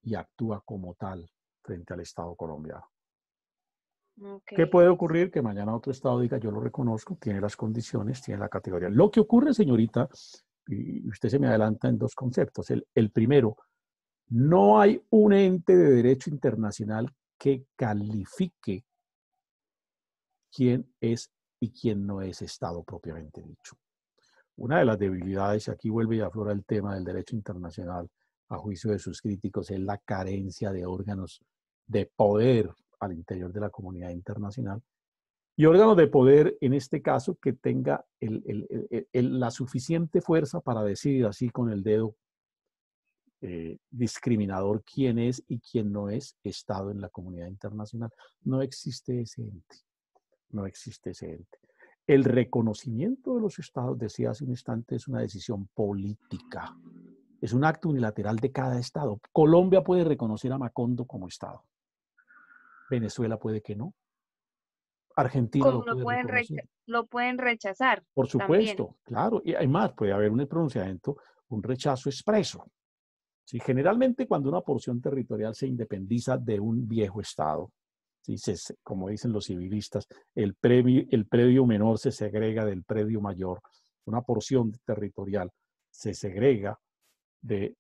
y actúa como tal frente al Estado colombiano. ¿Qué Okay. puede ocurrir? Que mañana otro Estado diga, yo lo reconozco, tiene las condiciones, tiene la categoría. Lo que ocurre, señorita, y usted se me adelanta en dos conceptos. El primero, No hay un ente de derecho internacional que califique quién es y quién no es Estado propiamente dicho. Una de las debilidades, y aquí vuelve y aflora el tema del derecho internacional a juicio de sus críticos, es la carencia de órganos de poder al interior de la comunidad internacional. Y órganos de poder, en este caso, que tenga la suficiente fuerza para decir así con el dedo discriminador quién es y quién no es Estado en la comunidad internacional. No existe ese ente. No existe ese ente. El reconocimiento de los estados, decía hace un instante, es una decisión política. Es un acto unilateral de cada estado. Colombia puede reconocer a Macondo como estado. Venezuela puede que no. Argentina Como lo puede reconocer. lo pueden rechazar Por también. supuesto, claro. Y además puede haber un pronunciamiento, un rechazo expreso. ¿Sí? Generalmente cuando una porción territorial se independiza de un viejo estado, ¿sí? Como dicen los civilistas, el predio menor se segrega del predio mayor. Una porción territorial se segrega de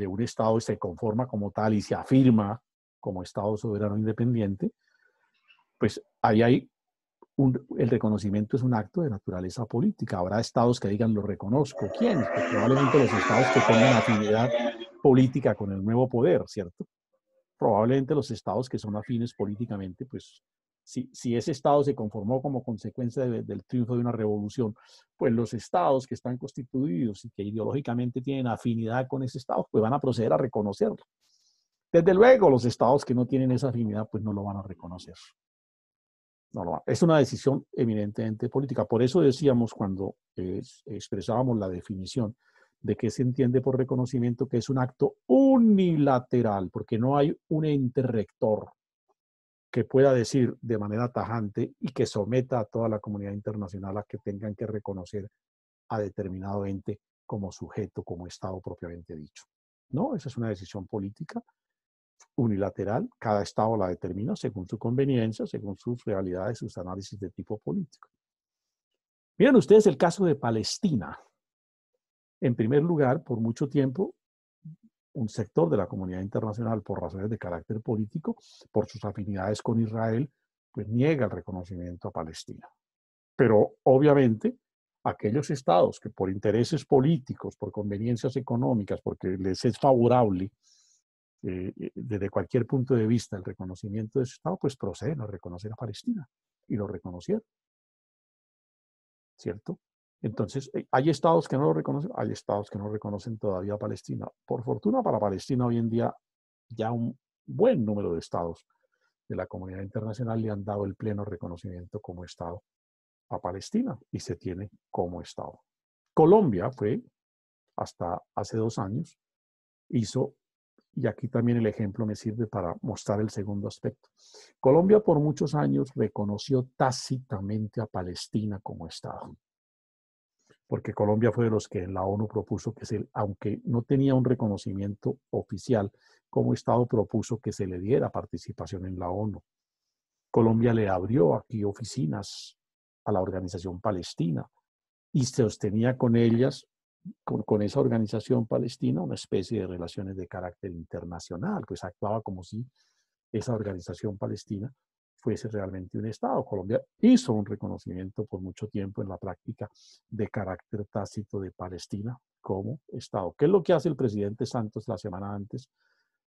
un estado y se conforma como tal y se afirma como estado soberano independiente, pues ahí hay el reconocimiento es un acto de naturaleza política. Habrá estados que digan lo reconozco. ¿Quiénes? Pues probablemente los estados que tengan afinidad política con el nuevo poder, ¿cierto? Probablemente los estados que son afines políticamente, pues si ese estado se conformó como consecuencia del triunfo de una revolución, pues los estados que están constituidos y que ideológicamente tienen afinidad con ese estado, pues van a proceder a reconocerlo. Desde luego, los estados que no tienen esa afinidad, pues no lo van a reconocer. No lo van. Es una decisión eminentemente política. Por eso decíamos cuando expresábamos la definición de qué se entiende por reconocimiento, que es un acto unilateral, porque no hay un ente rector que pueda decir de manera tajante y que someta a toda la comunidad internacional a que tengan que reconocer a determinado ente como sujeto, como Estado propiamente dicho. No, esa es una decisión política unilateral. Cada Estado la determina según su conveniencia, según sus realidades, sus análisis de tipo político. Miren ustedes el caso de Palestina. En primer lugar, por mucho tiempo, un sector de la comunidad internacional, por razones de carácter político, por sus afinidades con Israel, pues niega el reconocimiento a Palestina. Pero obviamente, aquellos estados que por intereses políticos, por conveniencias económicas, porque les es favorable desde cualquier punto de vista el reconocimiento de ese estado, pues proceden a reconocer a Palestina. Y lo reconocieron, ¿cierto? Entonces, ¿hay estados que no lo reconocen? Hay estados que no reconocen todavía a Palestina. Por fortuna para Palestina, hoy en día ya un buen número de estados de la comunidad internacional le han dado el pleno reconocimiento como estado a Palestina y se tiene como estado. Colombia fue, hasta hace 2 años, hizo, y aquí también el ejemplo me sirve para mostrar el segundo aspecto. Colombia por muchos años reconoció tácitamente a Palestina como estado, porque Colombia fue de los que en la ONU propuso que aunque no tenía un reconocimiento oficial como Estado, propuso que se le diera participación en la ONU. Colombia le abrió aquí oficinas a la organización palestina y se sostenía con ellas, con esa organización palestina, una especie de relaciones de carácter internacional, pues actuaba como si esa organización palestina fuese realmente un Estado. Colombia hizo un reconocimiento por mucho tiempo en la práctica de carácter tácito de Palestina como Estado. ¿Qué es lo que hace el presidente Santos la semana antes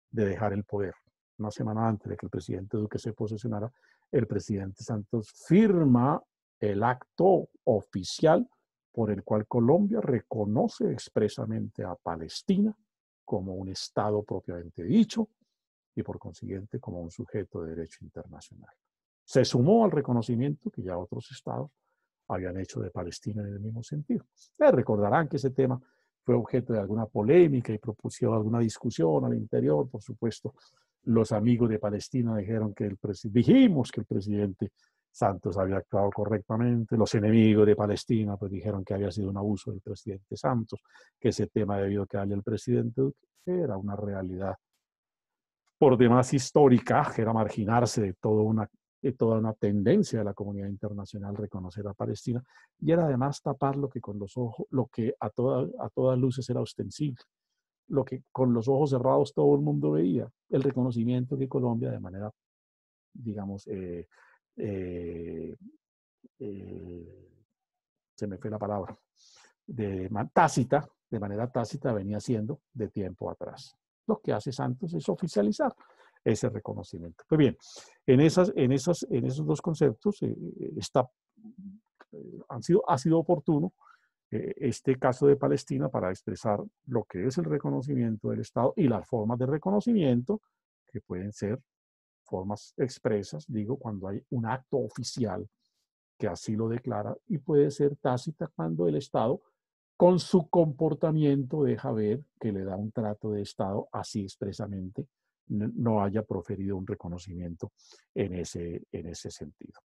de dejar el poder? Una semana antes de que el presidente Duque se posesionara, el presidente Santos firma el acto oficial por el cual Colombia reconoce expresamente a Palestina como un Estado propiamente dicho y por consiguiente como un sujeto de derecho internacional. Se sumó al reconocimiento que ya otros estados habían hecho de Palestina en el mismo sentido. Recordarán que ese tema fue objeto de alguna polémica y propusieron alguna discusión al interior. Por supuesto, los amigos de Palestina dijeron que dijimos que el presidente Santos había actuado correctamente. Los enemigos de Palestina pues dijeron que había sido un abuso del presidente Santos, que ese tema debió quedarle al presidente Duque. Era una realidad por demás histórica, que era marginarse de toda una tendencia de la comunidad internacional reconocer a Palestina, y era además tapar lo que con los ojos, lo que a todas luces era ostensible, lo que con los ojos cerrados todo el mundo veía, el reconocimiento que Colombia de manera, digamos, se me fue la palabra, de manera tácita venía haciendo de tiempo atrás. Lo que hace Santos es oficializar ese reconocimiento. Pues bien, en esos dos conceptos ha sido oportuno este caso de Palestina para expresar lo que es el reconocimiento del Estado y las formas de reconocimiento, que pueden ser formas expresas, digo, cuando hay un acto oficial que así lo declara, y puede ser tácita cuando el Estado, con su comportamiento, deja ver que le da un trato de Estado así expresamente, no haya proferido un reconocimiento en ese sentido.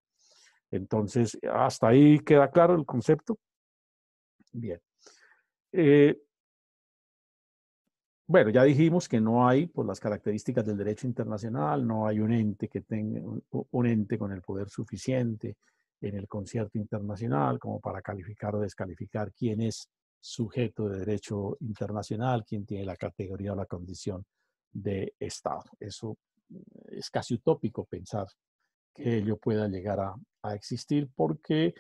Entonces, hasta ahí queda claro el concepto. Bien. Bueno, ya dijimos que no hay, por las características del derecho internacional, no hay un ente que tenga un ente con el poder suficiente en el concierto internacional como para calificar o descalificar quién es sujeto de derecho internacional, quién tiene la categoría o la condición de Estado. Eso es casi utópico pensar que ello pueda llegar a existir porque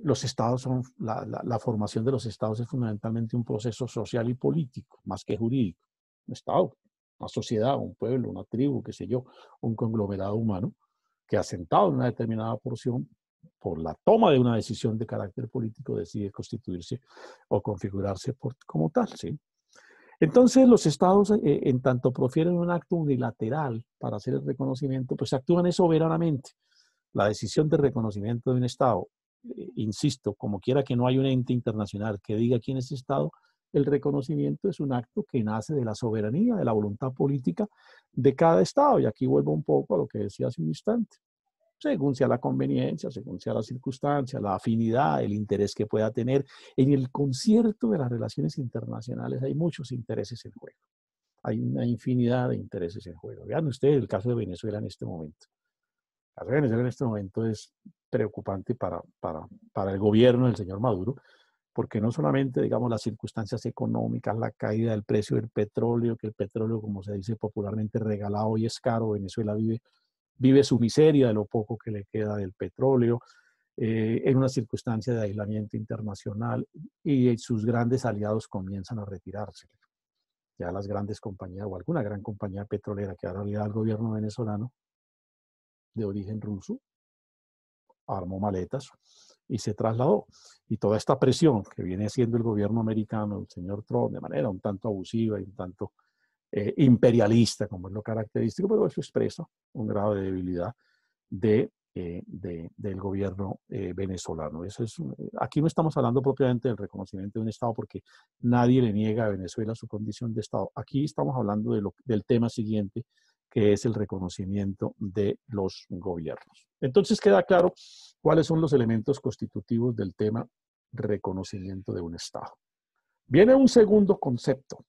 los estados son, la formación de los estados es fundamentalmente un proceso social y político, más que jurídico. Un estado, una sociedad, un pueblo, una tribu, qué sé yo, un conglomerado humano que asentado en una determinada porción, por la toma de una decisión de carácter político, decide constituirse o configurarse como tal, ¿sí? Entonces, los estados, en tanto profieren un acto unilateral para hacer el reconocimiento, pues actúan soberanamente. La decisión de reconocimiento de un estado, insisto, como quiera que no hay un ente internacional que diga quién es estado, el reconocimiento es un acto que nace de la soberanía, de la voluntad política de cada estado. Y aquí vuelvo un poco a lo que decía hace un instante. Según sea la conveniencia, según sea la circunstancia, la afinidad, el interés que pueda tener. En el concierto de las relaciones internacionales hay muchos intereses en juego. Hay una infinidad de intereses en juego. Vean ustedes el caso de Venezuela en este momento. El caso de Venezuela en este momento es preocupante para el gobierno del señor Maduro, porque no solamente, digamos, las circunstancias económicas, la caída del precio del petróleo, que el petróleo, como se dice popularmente, regalado y es caro, Venezuela vive su miseria de lo poco que le queda del petróleo, en una circunstancia de aislamiento internacional, y sus grandes aliados comienzan a retirarse. Ya las grandes compañías o alguna gran compañía petrolera que ahora le da al gobierno venezolano de origen ruso, armó maletas y se trasladó. Y toda esta presión que viene haciendo el gobierno americano, el señor Trump, de manera un tanto abusiva y un tanto imperialista, como es lo característico, pero eso expresa un grado de debilidad del gobierno venezolano. Aquí no estamos hablando propiamente del reconocimiento de un Estado porque nadie le niega a Venezuela su condición de Estado. Aquí estamos hablando del tema siguiente, que es el reconocimiento de los gobiernos. Entonces queda claro cuáles son los elementos constitutivos del tema reconocimiento de un Estado. Viene un segundo concepto,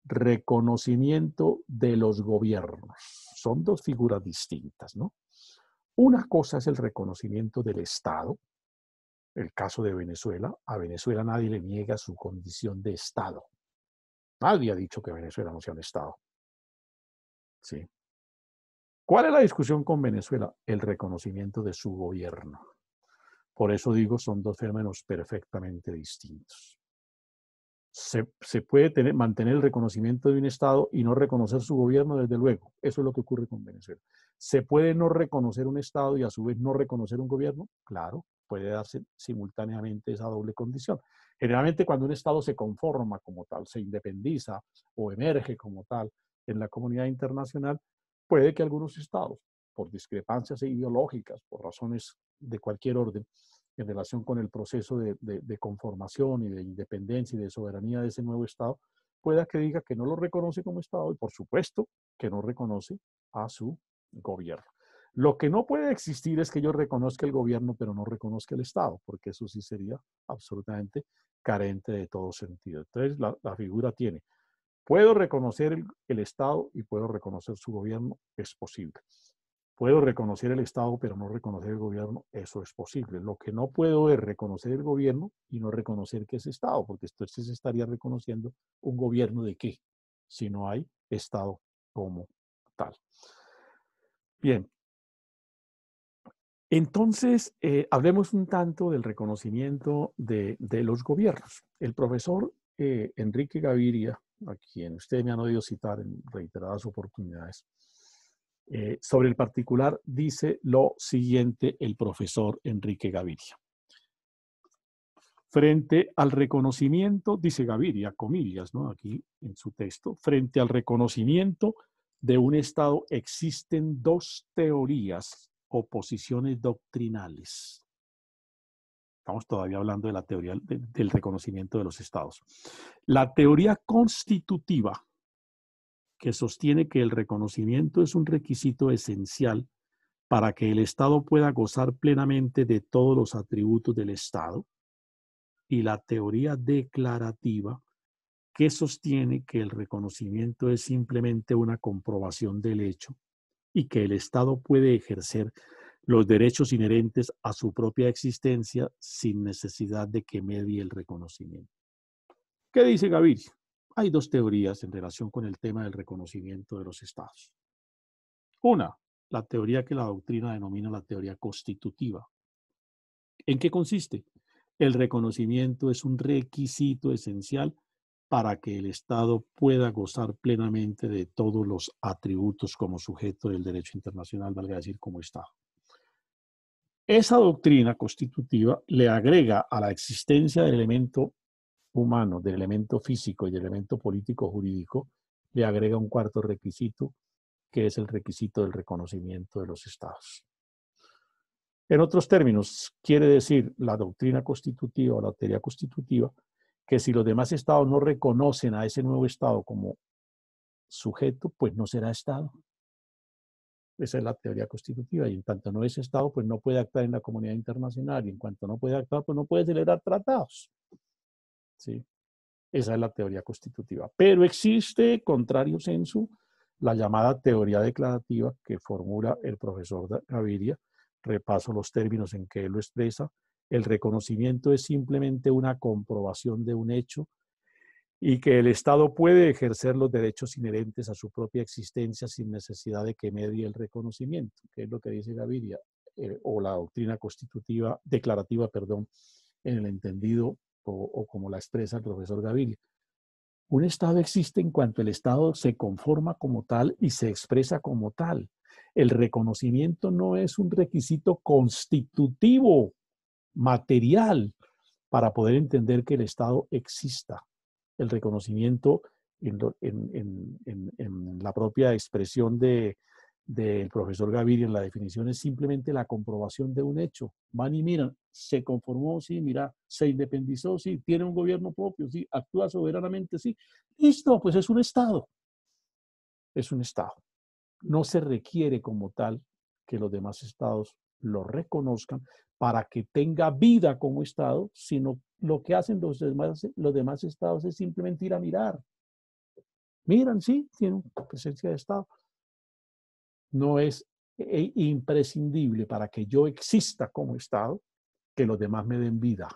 reconocimiento de los gobiernos. Son dos figuras distintas, ¿no? Una cosa es el reconocimiento del Estado. El caso de Venezuela, a Venezuela nadie le niega su condición de Estado. Nadie ha dicho que Venezuela no sea un Estado. ¿Sí? ¿Cuál es la discusión con Venezuela? El reconocimiento de su gobierno. Por eso digo, son dos fenómenos perfectamente distintos. Se puede mantener el reconocimiento de un Estado y no reconocer su gobierno, desde luego. Eso es lo que ocurre con Venezuela. ¿Se puede no reconocer un Estado y a su vez no reconocer un gobierno? Claro, puede darse simultáneamente esa doble condición. Generalmente cuando un Estado se conforma como tal, se independiza o emerge como tal en la comunidad internacional, puede que algunos Estados, por discrepancias ideológicas, por razones de cualquier orden, en relación con el proceso de conformación y de independencia y de soberanía de ese nuevo Estado, pueda que diga que no lo reconoce como Estado y por supuesto que no reconoce a su gobierno. Lo que no puede existir es que yo reconozca el gobierno pero no reconozca el Estado, porque eso sí sería absolutamente carente de todo sentido. Entonces la figura tiene, puedo reconocer el Estado y puedo reconocer su gobierno, es posible. Puedo reconocer el Estado, pero no reconocer el gobierno. Eso es posible. Lo que no puedo es reconocer el gobierno y no reconocer que es Estado, porque entonces se estaría reconociendo un gobierno de qué, si no hay Estado como tal. Bien. Entonces, hablemos un tanto del reconocimiento de los gobiernos. El profesor Enrique Gaviria, a quien ustedes me han oído citar en reiteradas oportunidades, sobre el particular dice lo siguiente el profesor Enrique Gaviria. Frente al reconocimiento, dice Gaviria, comillas, ¿no? Aquí en su texto, frente al reconocimiento de un Estado existen dos teorías o posiciones doctrinales. Estamos todavía hablando de la teoría del reconocimiento de los Estados. La teoría constitutiva, que sostiene que el reconocimiento es un requisito esencial para que el Estado pueda gozar plenamente de todos los atributos del Estado, y la teoría declarativa, que sostiene que el reconocimiento es simplemente una comprobación del hecho y que el Estado puede ejercer los derechos inherentes a su propia existencia sin necesidad de que medie el reconocimiento. ¿Qué dice Gaviria? Hay dos teorías en relación con el tema del reconocimiento de los Estados. Una, la teoría que la doctrina denomina la teoría constitutiva. ¿En qué consiste? El reconocimiento es un requisito esencial para que el Estado pueda gozar plenamente de todos los atributos como sujeto del derecho internacional, valga decir, como Estado. Esa doctrina constitutiva le agrega a la existencia del elemento humano, del elemento físico y del elemento político jurídico, le agrega un cuarto requisito, que es el requisito del reconocimiento de los Estados. En otros términos, quiere decir la doctrina constitutiva o la teoría constitutiva que si los demás estados no reconocen a ese nuevo estado como sujeto, pues no será estado. Esa es la teoría constitutiva, y en tanto no es estado, pues no puede actuar en la comunidad internacional, y en cuanto no puede actuar, pues no puede celebrar tratados. ¿Sí? Esa es la teoría constitutiva. Pero existe, contrario sensu, la llamada teoría declarativa que formula el profesor Gaviria. Repaso los términos en que él lo expresa. El reconocimiento es simplemente una comprobación de un hecho y que el Estado puede ejercer los derechos inherentes a su propia existencia sin necesidad de que medie el reconocimiento, que es lo que dice Gaviria, o la doctrina constitutiva, declarativa, perdón, en el entendido o como la expresa el profesor Gaviria. Un Estado existe en cuanto el Estado se conforma como tal y se expresa como tal. El reconocimiento no es un requisito constitutivo, material, para poder entender que el Estado exista. El reconocimiento en la propia expresión del profesor Gaviria en la definición es simplemente la comprobación de un hecho. Van y miran, se conformó, sí, mira, se independizó, sí, tiene un gobierno propio, sí, actúa soberanamente, sí. Listo, pues es un Estado. Es un Estado. No se requiere como tal que los demás estados lo reconozcan para que tenga vida como Estado, sino lo que hacen los demás estados es simplemente ir a mirar. Miran, sí, tienen presencia de Estado. No es imprescindible para que yo exista como Estado que los demás me den vida.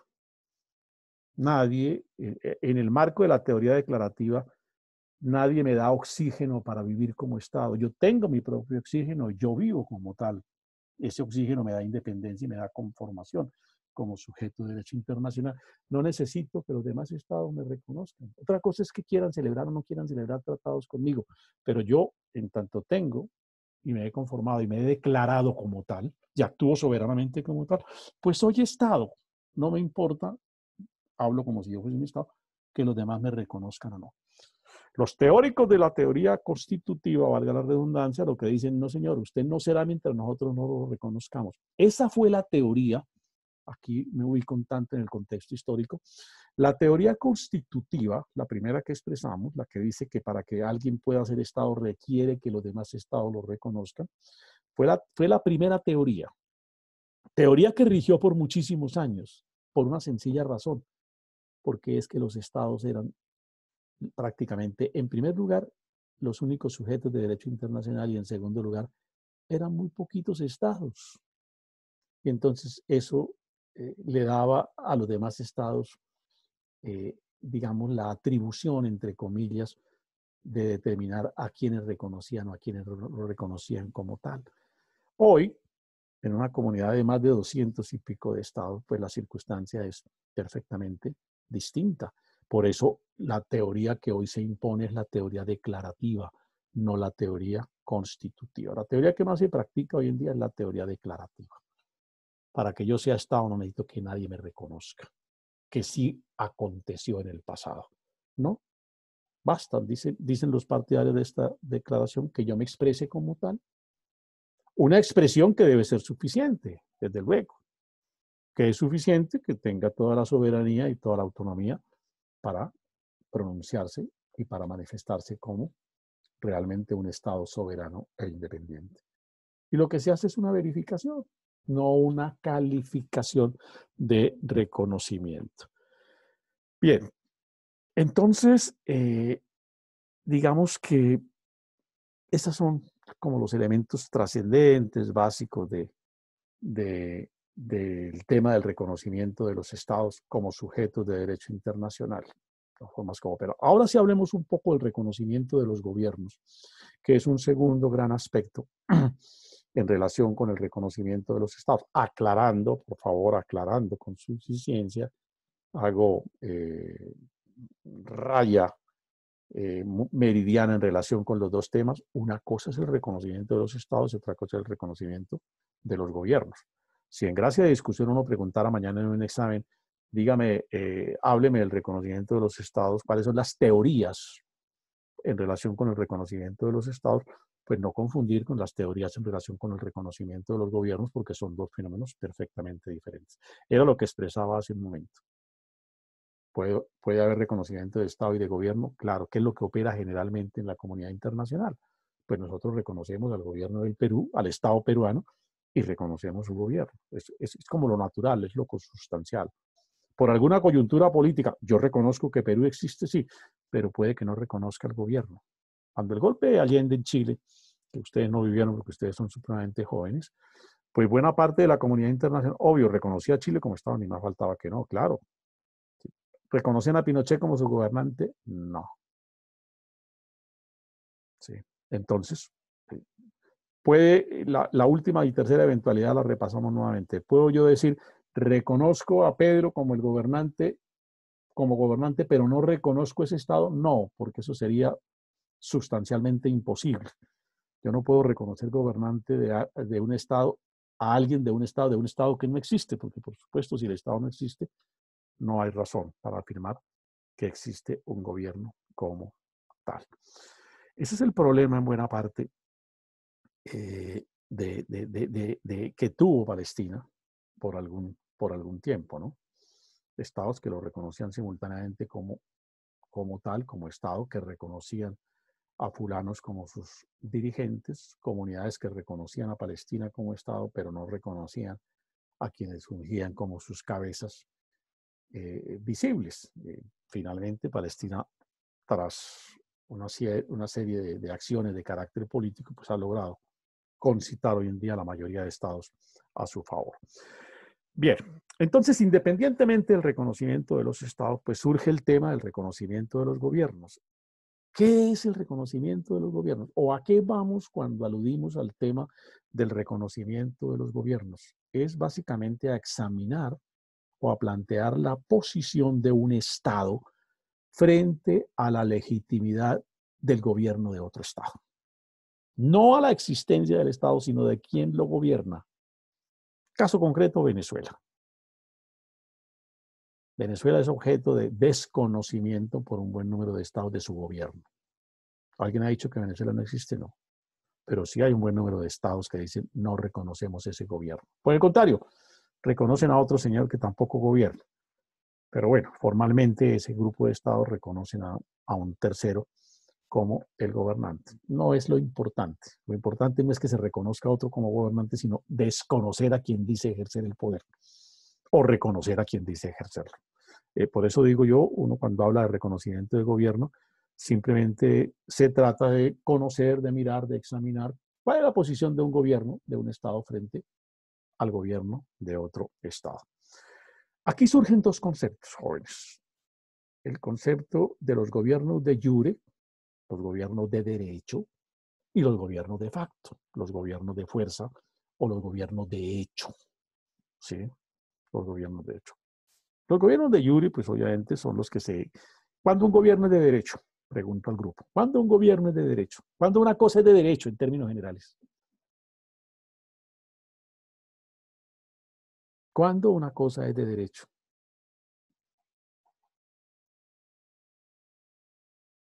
Nadie, en el marco de la teoría declarativa, nadie me da oxígeno para vivir como Estado. Yo tengo mi propio oxígeno, yo vivo como tal. Ese oxígeno me da independencia y me da conformación como sujeto de derecho internacional. No necesito que los demás estados me reconozcan. Otra cosa es que quieran celebrar o no quieran celebrar tratados conmigo, pero yo, en tanto tengo y me he conformado y me he declarado como tal, y actúo soberanamente como tal, pues soy Estado. No me importa, hablo como si yo fuese un Estado, que los demás me reconozcan o no. Los teóricos de la teoría constitutiva, valga la redundancia, lo que dicen, no señor, usted no será mientras nosotros no lo reconozcamos. Esa fue la teoría, aquí me ubico un tanto en el contexto histórico, la teoría constitutiva, la primera que expresamos, la que dice que para que alguien pueda ser Estado requiere que los demás Estados lo reconozcan, fue la primera teoría. Teoría que rigió por muchísimos años, por una sencilla razón, porque es que los Estados eran prácticamente, en primer lugar, los únicos sujetos de derecho internacional y en segundo lugar, eran muy poquitos estados. Y entonces eso le daba a los demás estados, digamos, la atribución, entre comillas, de determinar a quienes reconocían o a quienes lo reconocían como tal. Hoy, en una comunidad de más de 200 y pico de estados, pues la circunstancia es perfectamente distinta. Por eso la teoría que hoy se impone es la teoría declarativa, no la teoría constitutiva. La teoría que más se practica hoy en día es la teoría declarativa. Para que yo sea estado no necesito que nadie me reconozca, que sí aconteció en el pasado, ¿no? Basta, dicen los partidarios de esta declaración, que yo me exprese como tal. Una expresión que debe ser suficiente, desde luego, que es suficiente que tenga toda la soberanía y toda la autonomía para pronunciarse y para manifestarse como realmente un Estado soberano e independiente. Y lo que se hace es una verificación, no una calificación de reconocimiento. Bien, entonces, digamos que esos son como los elementos trascendentes, básicos del tema del reconocimiento de los estados como sujetos de derecho internacional. Formas como, pero ahora sí hablemos un poco del reconocimiento de los gobiernos, que es un segundo gran aspecto en relación con el reconocimiento de los estados. Aclarando, por favor, aclarando con suficiencia, hago raya meridiana en relación con los dos temas. Una cosa es el reconocimiento de los estados y otra cosa es el reconocimiento de los gobiernos. Si en gracia de discusión uno preguntara mañana en un examen, dígame, hábleme del reconocimiento de los estados, cuáles son las teorías en relación con el reconocimiento de los estados, pues no confundir con las teorías en relación con el reconocimiento de los gobiernos, porque son dos fenómenos perfectamente diferentes. Era lo que expresaba hace un momento. Puede haber reconocimiento de Estado y de gobierno, claro, ¿qué es lo que opera generalmente en la comunidad internacional? Pues nosotros reconocemos al gobierno del Perú, al Estado peruano, y reconocemos su gobierno. Es como lo natural, es lo consustancial. Por alguna coyuntura política, yo reconozco que Perú existe, sí, pero puede que no reconozca el gobierno. Cuando el golpe de Allende en Chile, que ustedes no vivieron porque ustedes son supremamente jóvenes, pues buena parte de la comunidad internacional, obvio, reconocía a Chile como Estado, ni más faltaba que no, claro. ¿Reconocen a Pinochet como su gobernante? No. Sí. Entonces, la última y tercera eventualidad la repasamos nuevamente. ¿Puedo yo decir, reconozco a Pedro como el gobernante, pero no reconozco ese Estado? No, porque eso sería sustancialmente imposible. Yo no puedo reconocer gobernante de un Estado a alguien de un Estado que no existe, porque por supuesto si el Estado no existe, no hay razón para afirmar que existe un gobierno como tal. Ese es el problema en buena parte que tuvo Palestina por algún tiempo, ¿no? Estados que lo reconocían simultáneamente como tal, como Estado, que reconocían a fulanos como sus dirigentes, comunidades que reconocían a Palestina como Estado, pero no reconocían a quienes fungían como sus cabezas visibles. Finalmente, Palestina, tras una serie de acciones de carácter político, pues ha logrado concitar hoy en día a la mayoría de estados a su favor. Bien, entonces, independientemente del reconocimiento de los estados, pues surge el tema del reconocimiento de los gobiernos. ¿Qué es el reconocimiento de los gobiernos? ¿O a qué vamos cuando aludimos al tema del reconocimiento de los gobiernos? Es básicamente a examinar o a plantear la posición de un Estado frente a la legitimidad del gobierno de otro Estado. No a la existencia del Estado, sino de quién lo gobierna. Caso concreto, Venezuela. Venezuela es objeto de desconocimiento por un buen número de estados de su gobierno. ¿Alguien ha dicho que Venezuela no existe? No. Pero sí hay un buen número de estados que dicen no reconocemos ese gobierno. Por el contrario, reconocen a otro señor que tampoco gobierna. Pero bueno, formalmente ese grupo de estados reconocen a un tercero como el gobernante. No es lo importante. Lo importante no es que se reconozca a otro como gobernante, sino desconocer a quien dice ejercer el poder o reconocer a quien dice ejercerlo. Por eso digo yo, uno cuando habla de reconocimiento del gobierno, simplemente se trata de conocer, de mirar, de examinar ¿Cuál es la posición de un gobierno, de un Estado frente al gobierno de otro Estado? Aquí surgen dos conceptos, jóvenes. El concepto de los gobiernos de jure, los gobiernos de derecho, y los gobiernos de facto, los gobiernos de fuerza o los gobiernos de hecho. ¿Sí? Los gobiernos de hecho. Los gobiernos de jure, pues obviamente son los que se... ¿Cuándo un gobierno es de derecho? Pregunto al grupo. ¿Cuándo un gobierno es de derecho? ¿Cuándo una cosa es de derecho en términos generales? ¿Cuándo una cosa es de derecho?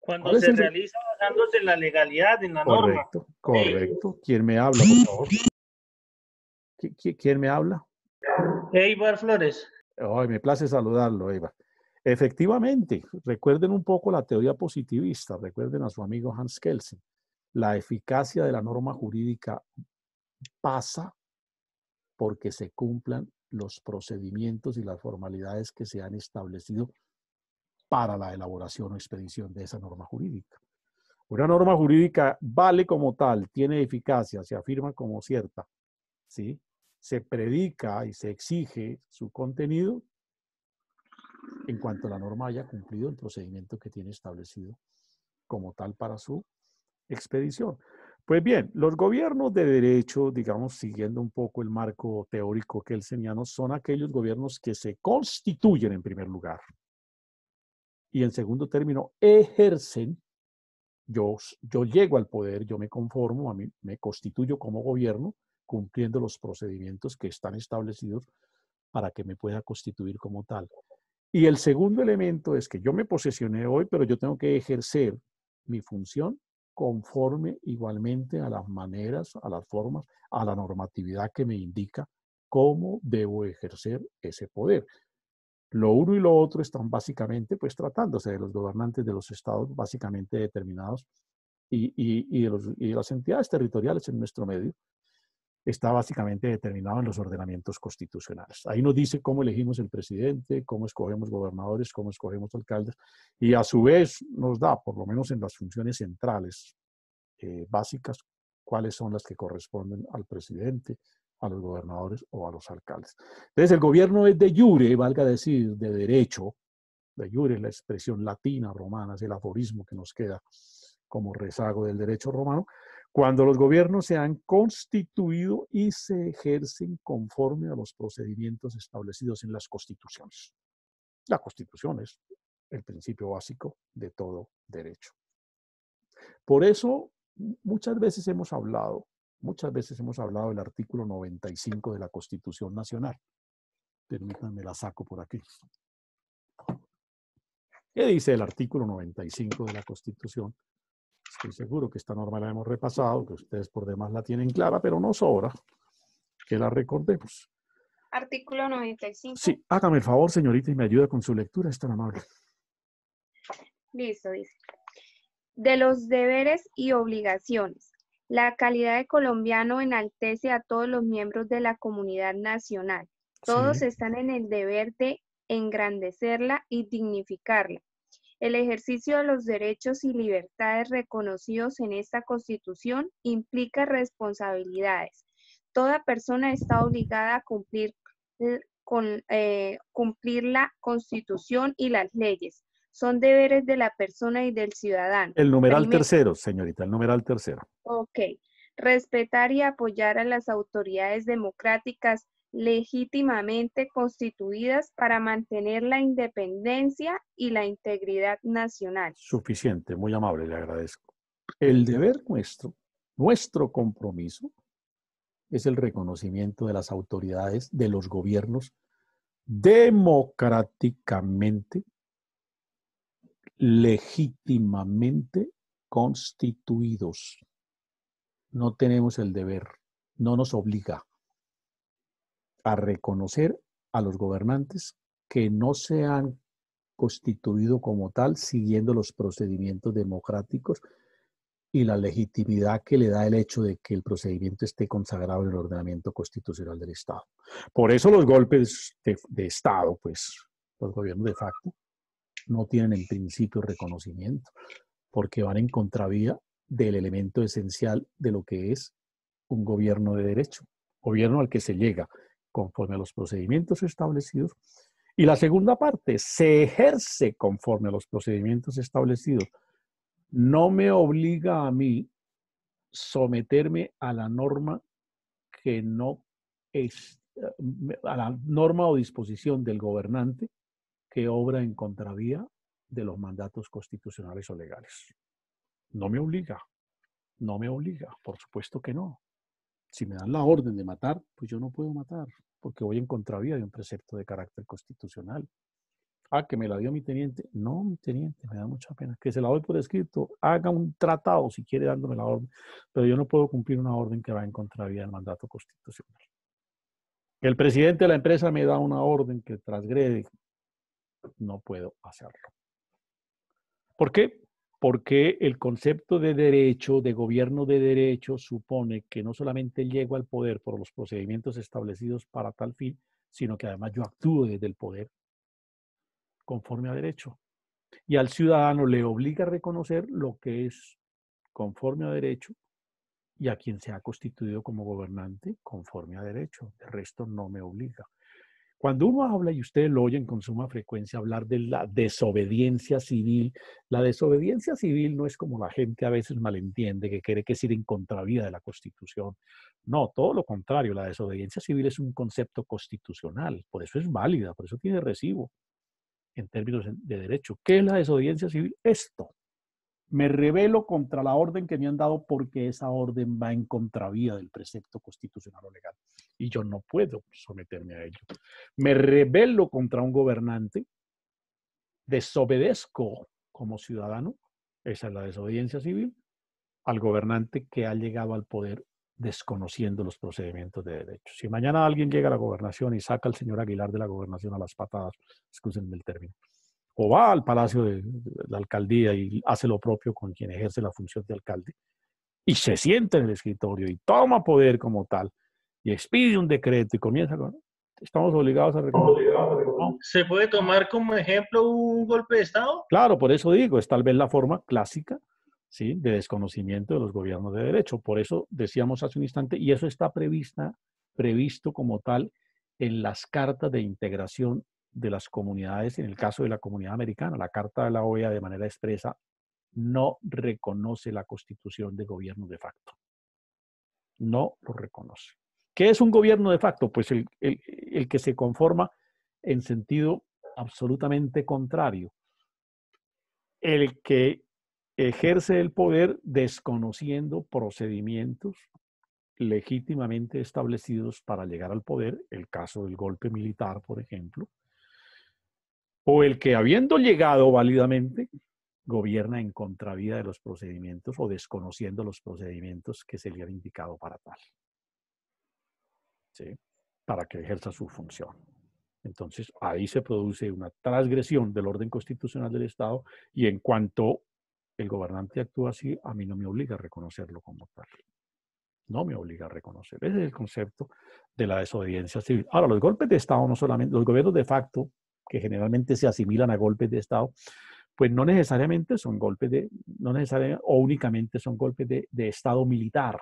Cuando se realiza basándose en la legalidad, en la norma. Correcto, correcto. ¿Quién me habla, por favor? ¿Quién me habla? Eibar Flores. Ay, me place saludarlo, Eibar. Efectivamente, recuerden un poco la teoría positivista, recuerden a su amigo Hans Kelsen. La eficacia de la norma jurídica pasa porque se cumplan los procedimientos y las formalidades que se han establecido para la elaboración o expedición de esa norma jurídica. Una norma jurídica vale como tal, tiene eficacia, se afirma como cierta, ¿sí? Se predica y se exige su contenido en cuanto la norma haya cumplido el procedimiento que tiene establecido como tal para su expedición. Pues bien, los gobiernos de derecho, digamos, siguiendo un poco el marco teórico kelseniano, son aquellos gobiernos que se constituyen en primer lugar y en segundo término ejercen. Yo llego al poder, yo me conformo, a mí me constituyo como gobierno, cumpliendo los procedimientos que están establecidos para que me pueda constituir como tal. Y el segundo elemento es que yo me posesioné hoy, pero yo tengo que ejercer mi función conforme igualmente a las maneras, a las formas, a la normatividad que me indica cómo debo ejercer ese poder. Lo uno y lo otro están básicamente, pues tratándose de los gobernantes de los estados básicamente determinados y de las entidades territoriales en nuestro medio, está básicamente determinado en los ordenamientos constitucionales. Ahí nos dice cómo elegimos el presidente, cómo escogemos gobernadores, cómo escogemos alcaldes, y a su vez nos da, por lo menos en las funciones centrales básicas, cuáles son las que corresponden al presidente, a los gobernadores o a los alcaldes. Entonces, el gobierno es de jure, valga decir, de derecho. De jure es la expresión latina, romana, es el aforismo que nos queda como rezago del derecho romano, cuando los gobiernos se han constituido y se ejercen conforme a los procedimientos establecidos en las constituciones. La constitución es el principio básico de todo derecho. Por eso, muchas veces hemos hablado del artículo 95 de la Constitución Nacional. Permítanme, la saco por aquí. ¿Qué dice el artículo 95 de la Constitución? Estoy seguro que esta norma la hemos repasado, que ustedes por demás la tienen clara, pero no sobra que la recordemos. Artículo 95. Sí, hágame el favor, señorita, y me ayuda con su lectura, es tan amable. Listo, dice. De los deberes y obligaciones. La calidad de colombiano enaltece a todos los miembros de la comunidad nacional. Todos Sí. están en el deber de engrandecerla y dignificarla. El ejercicio de los derechos y libertades reconocidos en esta Constitución implica responsabilidades. Toda persona está obligada a cumplir la Constitución y las leyes. Son deberes de la persona y del ciudadano. El numeral tercero, señorita, el numeral tercero. Ok. Respetar y apoyar a las autoridades democráticas legítimamente constituidas para mantener la independencia y la integridad nacional. Suficiente, muy amable, le agradezco. El deber nuestro compromiso, es el reconocimiento de las autoridades de los gobiernos democráticamente, legítimamente constituidos. No tenemos el deber, no nos obliga a reconocer a los gobernantes que no se han constituido como tal siguiendo los procedimientos democráticos y la legitimidad que le da el hecho de que el procedimiento esté consagrado en el ordenamiento constitucional del Estado. Por eso los golpes de Estado, pues los gobiernos de facto, no tienen en principio reconocimiento, porque van en contravía del elemento esencial de lo que es un gobierno de derecho, gobierno al que se llega conforme a los procedimientos establecidos. Y la segunda parte, se ejerce conforme a los procedimientos establecidos. No me obliga a mí someterme a la norma que no es, a la norma o disposición del gobernante que obra en contravía de los mandatos constitucionales o legales. No me obliga, por supuesto que no. Si me dan la orden de matar, pues yo no puedo matar, porque voy en contravía de un precepto de carácter constitucional. Ah, que me la dio mi teniente. No, mi teniente, me da mucha pena. Que se la doy por escrito, haga un tratado si quiere dándome la orden, pero yo no puedo cumplir una orden que va en contravía del mandato constitucional. Que el presidente de la empresa me da una orden que transgrede, no puedo hacerlo. ¿Por qué? Porque el concepto de derecho, de gobierno de derecho, supone que no solamente llego al poder por los procedimientos establecidos para tal fin, sino que además yo actúo desde el poder conforme a derecho. Y al ciudadano le obliga a reconocer lo que es conforme a derecho y a quien se ha constituido como gobernante conforme a derecho. El resto no me obliga. Cuando uno habla, y ustedes lo oyen con suma frecuencia, hablar de la desobediencia civil, la desobediencia civil no es como la gente a veces malentiende, que cree que es ir en contravía de la Constitución. No, todo lo contrario, la desobediencia civil es un concepto constitucional, por eso es válida, por eso tiene recibo en términos de derecho. ¿Qué es la desobediencia civil? Esto. Me rebelo contra la orden que me han dado porque esa orden va en contravía del precepto constitucional o legal. Y yo no puedo someterme a ello. Me rebelo contra un gobernante, desobedezco como ciudadano, esa es la desobediencia civil, al gobernante que ha llegado al poder desconociendo los procedimientos de derecho. Si mañana alguien llega a la gobernación y saca al señor Aguilar de la gobernación a las patadas, excúsenme el término, o va al palacio de la alcaldía y hace lo propio con quien ejerce la función de alcalde, y se sienta en el escritorio y toma poder como tal, y expide un decreto y comienza con... Estamos obligados a reconocer. ¿No? ¿Se puede tomar como ejemplo un golpe de Estado? Claro, por eso digo, es tal vez la forma clásica, ¿sí?, de desconocimiento de los gobiernos de derecho. Por eso decíamos hace un instante, y eso está previsto como tal en las cartas de integración de las comunidades, en el caso de la comunidad americana, la Carta de la OEA de manera expresa no reconoce la constitución de gobierno de facto. No lo reconoce. ¿Qué es un gobierno de facto? Pues el que se conforma en sentido absolutamente contrario. El que ejerce el poder desconociendo procedimientos legítimamente establecidos para llegar al poder, el caso del golpe militar, por ejemplo, o el que habiendo llegado válidamente, gobierna en contravía de los procedimientos o desconociendo los procedimientos que se le han indicado para tal, ¿sí?, para que ejerza su función. Entonces, ahí se produce una transgresión del orden constitucional del Estado y en cuanto el gobernante actúa así, a mí no me obliga a reconocerlo como tal. No me obliga a reconocer. Ese es el concepto de la desobediencia civil. Ahora, los golpes de Estado, no solamente, los gobiernos de facto, que generalmente se asimilan a golpes de Estado, pues no necesariamente son golpes de, no necesariamente o únicamente son golpes de Estado militar,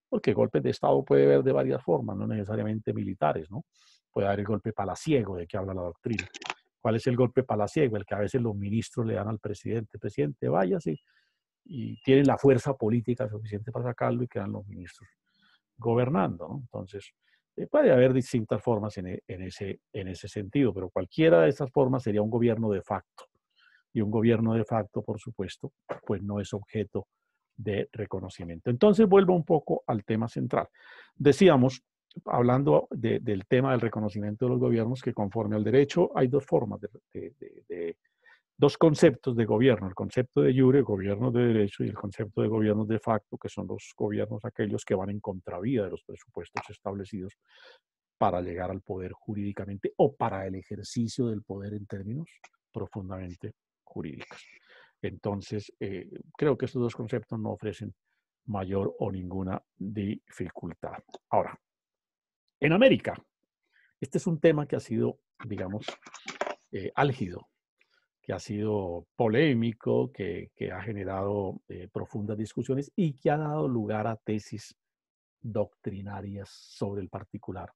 porque golpes de Estado puede haber de varias formas, no necesariamente militares, ¿no? Puede haber el golpe palaciego, de que habla la doctrina. ¿Cuál es el golpe palaciego? El que a veces los ministros le dan al presidente. Presidente, váyase, y tienen la fuerza política suficiente para sacarlo y quedan los ministros gobernando, ¿no? Entonces, puede haber distintas formas en ese sentido, pero cualquiera de estas formas sería un gobierno de facto. Y un gobierno de facto, por supuesto, pues no es objeto de reconocimiento. Entonces, vuelvo un poco al tema central. Decíamos, hablando del tema del reconocimiento de los gobiernos, que conforme al derecho hay dos formas, dos conceptos de gobierno, el concepto de jure, gobierno de derecho, y el concepto de gobiernos de facto, que son los gobiernos aquellos que van en contravía de los presupuestos establecidos para llegar al poder jurídicamente o para el ejercicio del poder en términos profundamente jurídicos. Entonces, creo que estos dos conceptos no ofrecen mayor o ninguna dificultad. Ahora, en América, este es un tema que ha sido, digamos, álgido, que ha sido polémico, que ha generado profundas discusiones y que ha dado lugar a tesis doctrinarias sobre el particular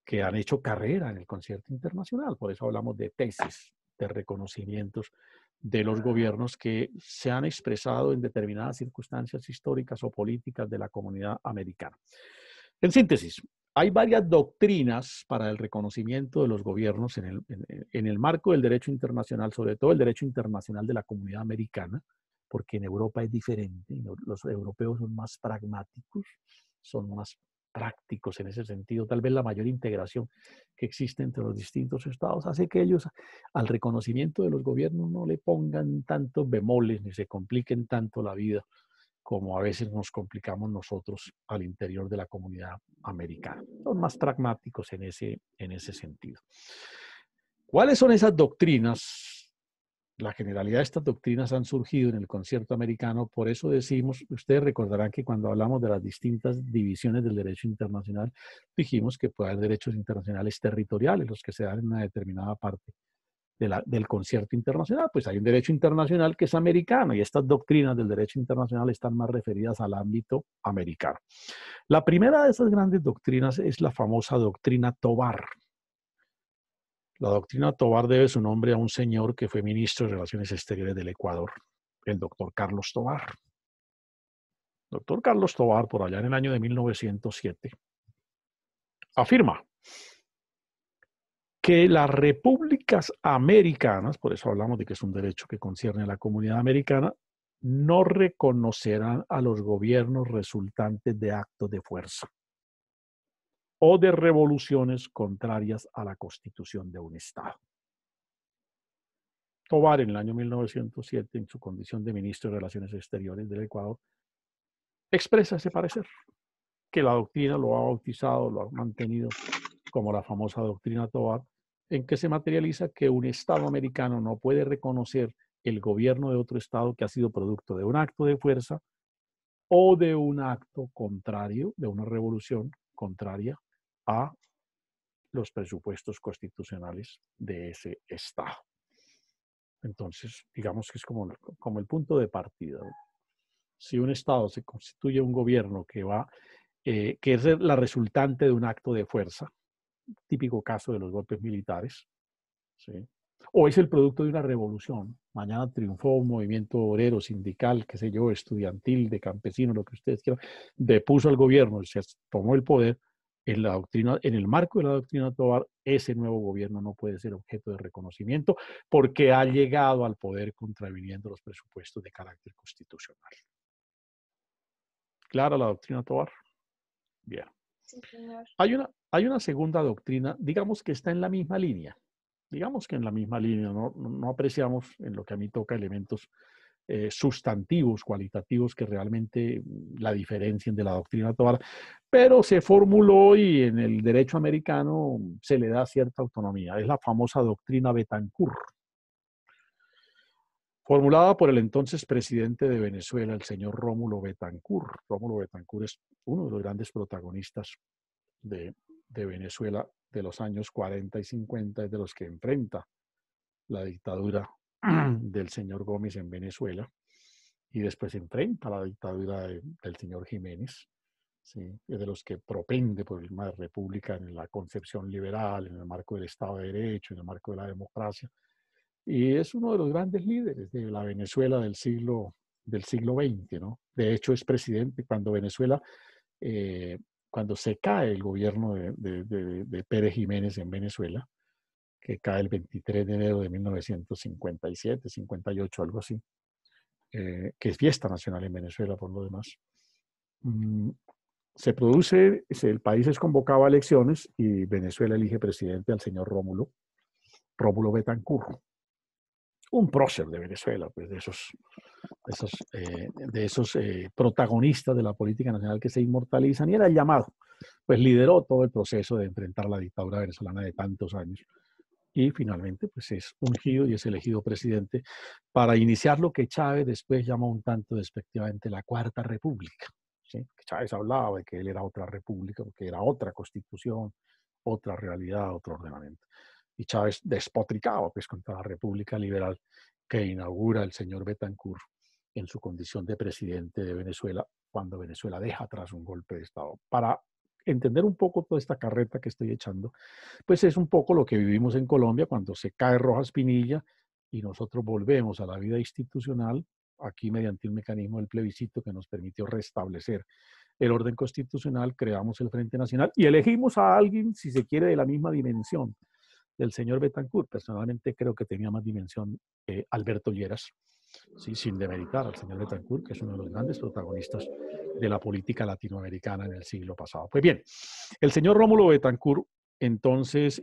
que han hecho carrera en el concierto internacional. Por eso hablamos de tesis, de reconocimientos de los gobiernos que se han expresado en determinadas circunstancias históricas o políticas de la comunidad americana. En síntesis, hay varias doctrinas para el reconocimiento de los gobiernos en el marco del derecho internacional, sobre todo el derecho internacional de la comunidad americana, porque en Europa es diferente. Los europeos son más pragmáticos, son más prácticos en ese sentido. Tal vez la mayor integración que existe entre los distintos estados hace que ellos al reconocimiento de los gobiernos no le pongan tantos bemoles ni se compliquen tanto la vida como a veces nos complicamos nosotros al interior de la comunidad americana. Son más pragmáticos en ese sentido. ¿Cuáles son esas doctrinas? La generalidad de estas doctrinas han surgido en el concierto americano, por eso decimos, ustedes recordarán que cuando hablamos de las distintas divisiones del derecho internacional, dijimos que puede haber derechos internacionales territoriales, los que se dan en una determinada parte del concierto internacional. Pues hay un derecho internacional que es americano y estas doctrinas del derecho internacional están más referidas al ámbito americano. La primera de esas grandes doctrinas es la famosa doctrina Tovar. La doctrina Tovar debe su nombre a un señor que fue ministro de Relaciones Exteriores del Ecuador, el doctor Carlos Tovar. Doctor Carlos Tovar, por allá en el año de 1907, afirma que las repúblicas americanas, por eso hablamos de que es un derecho que concierne a la comunidad americana, no reconocerán a los gobiernos resultantes de actos de fuerza o de revoluciones contrarias a la constitución de un Estado. Tovar, en el año 1907, en su condición de ministro de Relaciones Exteriores del Ecuador, expresa ese parecer, que la doctrina lo ha bautizado, lo ha mantenido como la famosa doctrina Tovar, en que se materializa que un Estado americano no puede reconocer el gobierno de otro Estado que ha sido producto de un acto de fuerza o de un acto contrario, de una revolución contraria a los presupuestos constitucionales de ese Estado. Entonces, digamos que es como el punto de partida. Si un Estado se constituye un gobierno que es la resultante de un acto de fuerza, típico caso de los golpes militares, ¿sí? O es el producto de una revolución. Mañana triunfó un movimiento obrero, sindical, qué sé yo, estudiantil, de campesinos, lo que ustedes quieran, depuso al gobierno y se tomó el poder. En el marco de la doctrina Tovar, ese nuevo gobierno no puede ser objeto de reconocimiento porque ha llegado al poder contraviniendo los presupuestos de carácter constitucional. ¿Clara la doctrina Tovar? Bien. Sí, señor. Hay una segunda doctrina, digamos que está en la misma línea. Digamos que en la misma línea, no apreciamos en lo que a mí toca elementos sustantivos, cualitativos que realmente la diferencien de la doctrina Tovar, pero se formuló y en el derecho americano se le da cierta autonomía. Es la famosa doctrina Betancourt, formulada por el entonces presidente de Venezuela, el señor Rómulo Betancourt. Rómulo Betancourt es uno de los grandes protagonistas de Venezuela de los años 40 y 50, es de los que enfrenta la dictadura del señor Gómez en Venezuela y después enfrenta la dictadura del señor Jiménez, ¿sí? Es de los que propende por el tema de república en la concepción liberal, en el marco del Estado de Derecho, en el marco de la democracia, y es uno de los grandes líderes de la Venezuela del siglo XX, ¿no? De hecho, es presidente cuando Venezuela, cuando se cae el gobierno de Pérez Jiménez en Venezuela, que cae el 23 de enero de 1957, 58, algo así, que es fiesta nacional en Venezuela por lo demás. Se produce, el país es convocado a elecciones y Venezuela elige presidente al señor Rómulo Betancourt, un prócer de Venezuela, pues de esos protagonistas de la política nacional que se inmortalizan, y era el llamado, pues lideró todo el proceso de enfrentar la dictadura venezolana de tantos años. Y finalmente pues es ungido y es elegido presidente para iniciar lo que Chávez después llamó un tanto despectivamente la Cuarta República, ¿sí? Chávez hablaba de que él era otra república, porque era otra constitución, otra realidad, otro ordenamiento. Y Chávez despotricaba pues contra la República Liberal que inaugura el señor Betancourt en su condición de presidente de Venezuela, cuando Venezuela deja atrás un golpe de Estado. Para entender un poco toda esta carreta que estoy echando, pues es un poco lo que vivimos en Colombia cuando se cae Rojas Pinilla y nosotros volvemos a la vida institucional, aquí mediante un mecanismo del plebiscito que nos permitió restablecer el orden constitucional, creamos el Frente Nacional y elegimos a alguien, si se quiere, de la misma dimensión del señor Betancourt. Personalmente creo que tenía más dimensión Alberto Lleras, ¿sí? Sin demeritar al señor Betancourt, que es uno de los grandes protagonistas de la política latinoamericana en el siglo pasado. Pues bien, el señor Rómulo Betancourt, entonces,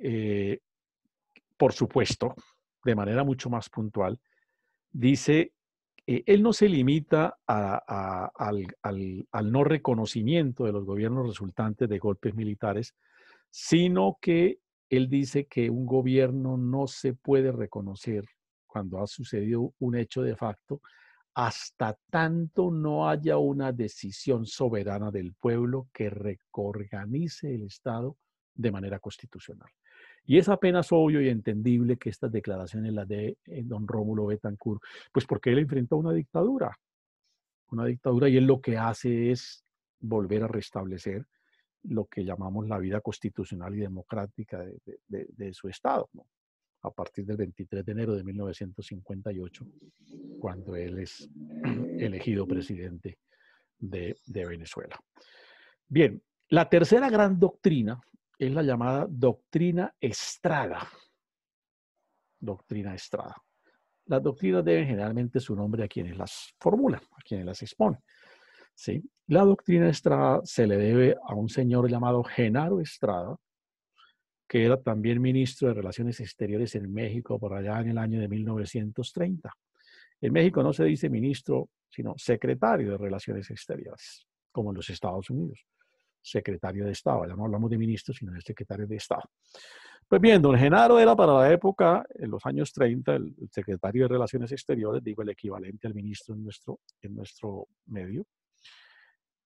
por supuesto, de manera mucho más puntual, dice, él no se limita al no reconocimiento de los gobiernos resultantes de golpes militares, sino que él dice que un gobierno no se puede reconocer cuando ha sucedido un hecho de facto hasta tanto no haya una decisión soberana del pueblo que reorganice el Estado de manera constitucional. Y es apenas obvio y entendible que estas declaraciones las de don Rómulo Betancourt, pues porque él enfrenta una dictadura y él lo que hace es volver a restablecer lo que llamamos la vida constitucional y democrática de su Estado, ¿no? A partir del 23 de enero de 1958, cuando él es elegido presidente de Venezuela. Bien, la tercera gran doctrina es la llamada doctrina Estrada. Doctrina Estrada. Las doctrinas deben generalmente su nombre a quienes las formulan, a quienes las exponen, ¿sí? La doctrina Estrada se le debe a un señor llamado Genaro Estrada, que era también ministro de Relaciones Exteriores en México por allá en el año de 1930. En México no se dice ministro, sino secretario de Relaciones Exteriores, como en los Estados Unidos. Secretario de Estado, ya no hablamos de ministro, sino de secretario de Estado. Pues bien, don Genaro era para la época, en los años 30, el secretario de Relaciones Exteriores, digo, el equivalente al ministro en nuestro medio.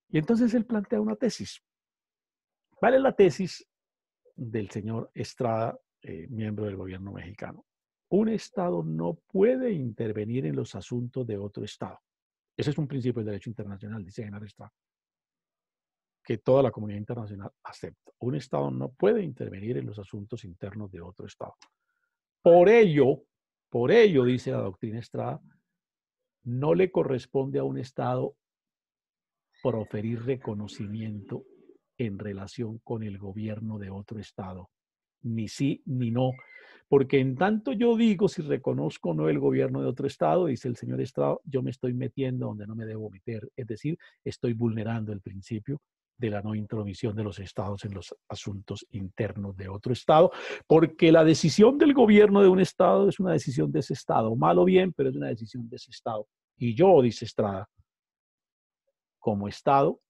Y entonces él plantea una tesis. ¿Cuál es la tesis del señor Estrada, miembro del gobierno mexicano? Un Estado no puede intervenir en los asuntos de otro Estado. Ese es un principio del derecho internacional, dice Genaro Estrada, que toda la comunidad internacional acepta. Un Estado no puede intervenir en los asuntos internos de otro Estado. Por ello, dice la doctrina Estrada, no le corresponde a un Estado proferir reconocimiento en relación con el gobierno de otro Estado. Ni sí ni no. Porque en tanto yo digo si reconozco o no el gobierno de otro Estado, dice el señor Estrada, yo me estoy metiendo donde no me debo meter. Es decir, estoy vulnerando el principio de la no intromisión de los Estados en los asuntos internos de otro Estado, porque la decisión del gobierno de un Estado es una decisión de ese Estado, mal o bien, pero es una decisión de ese Estado. Y yo, dice Estrada, como Estado,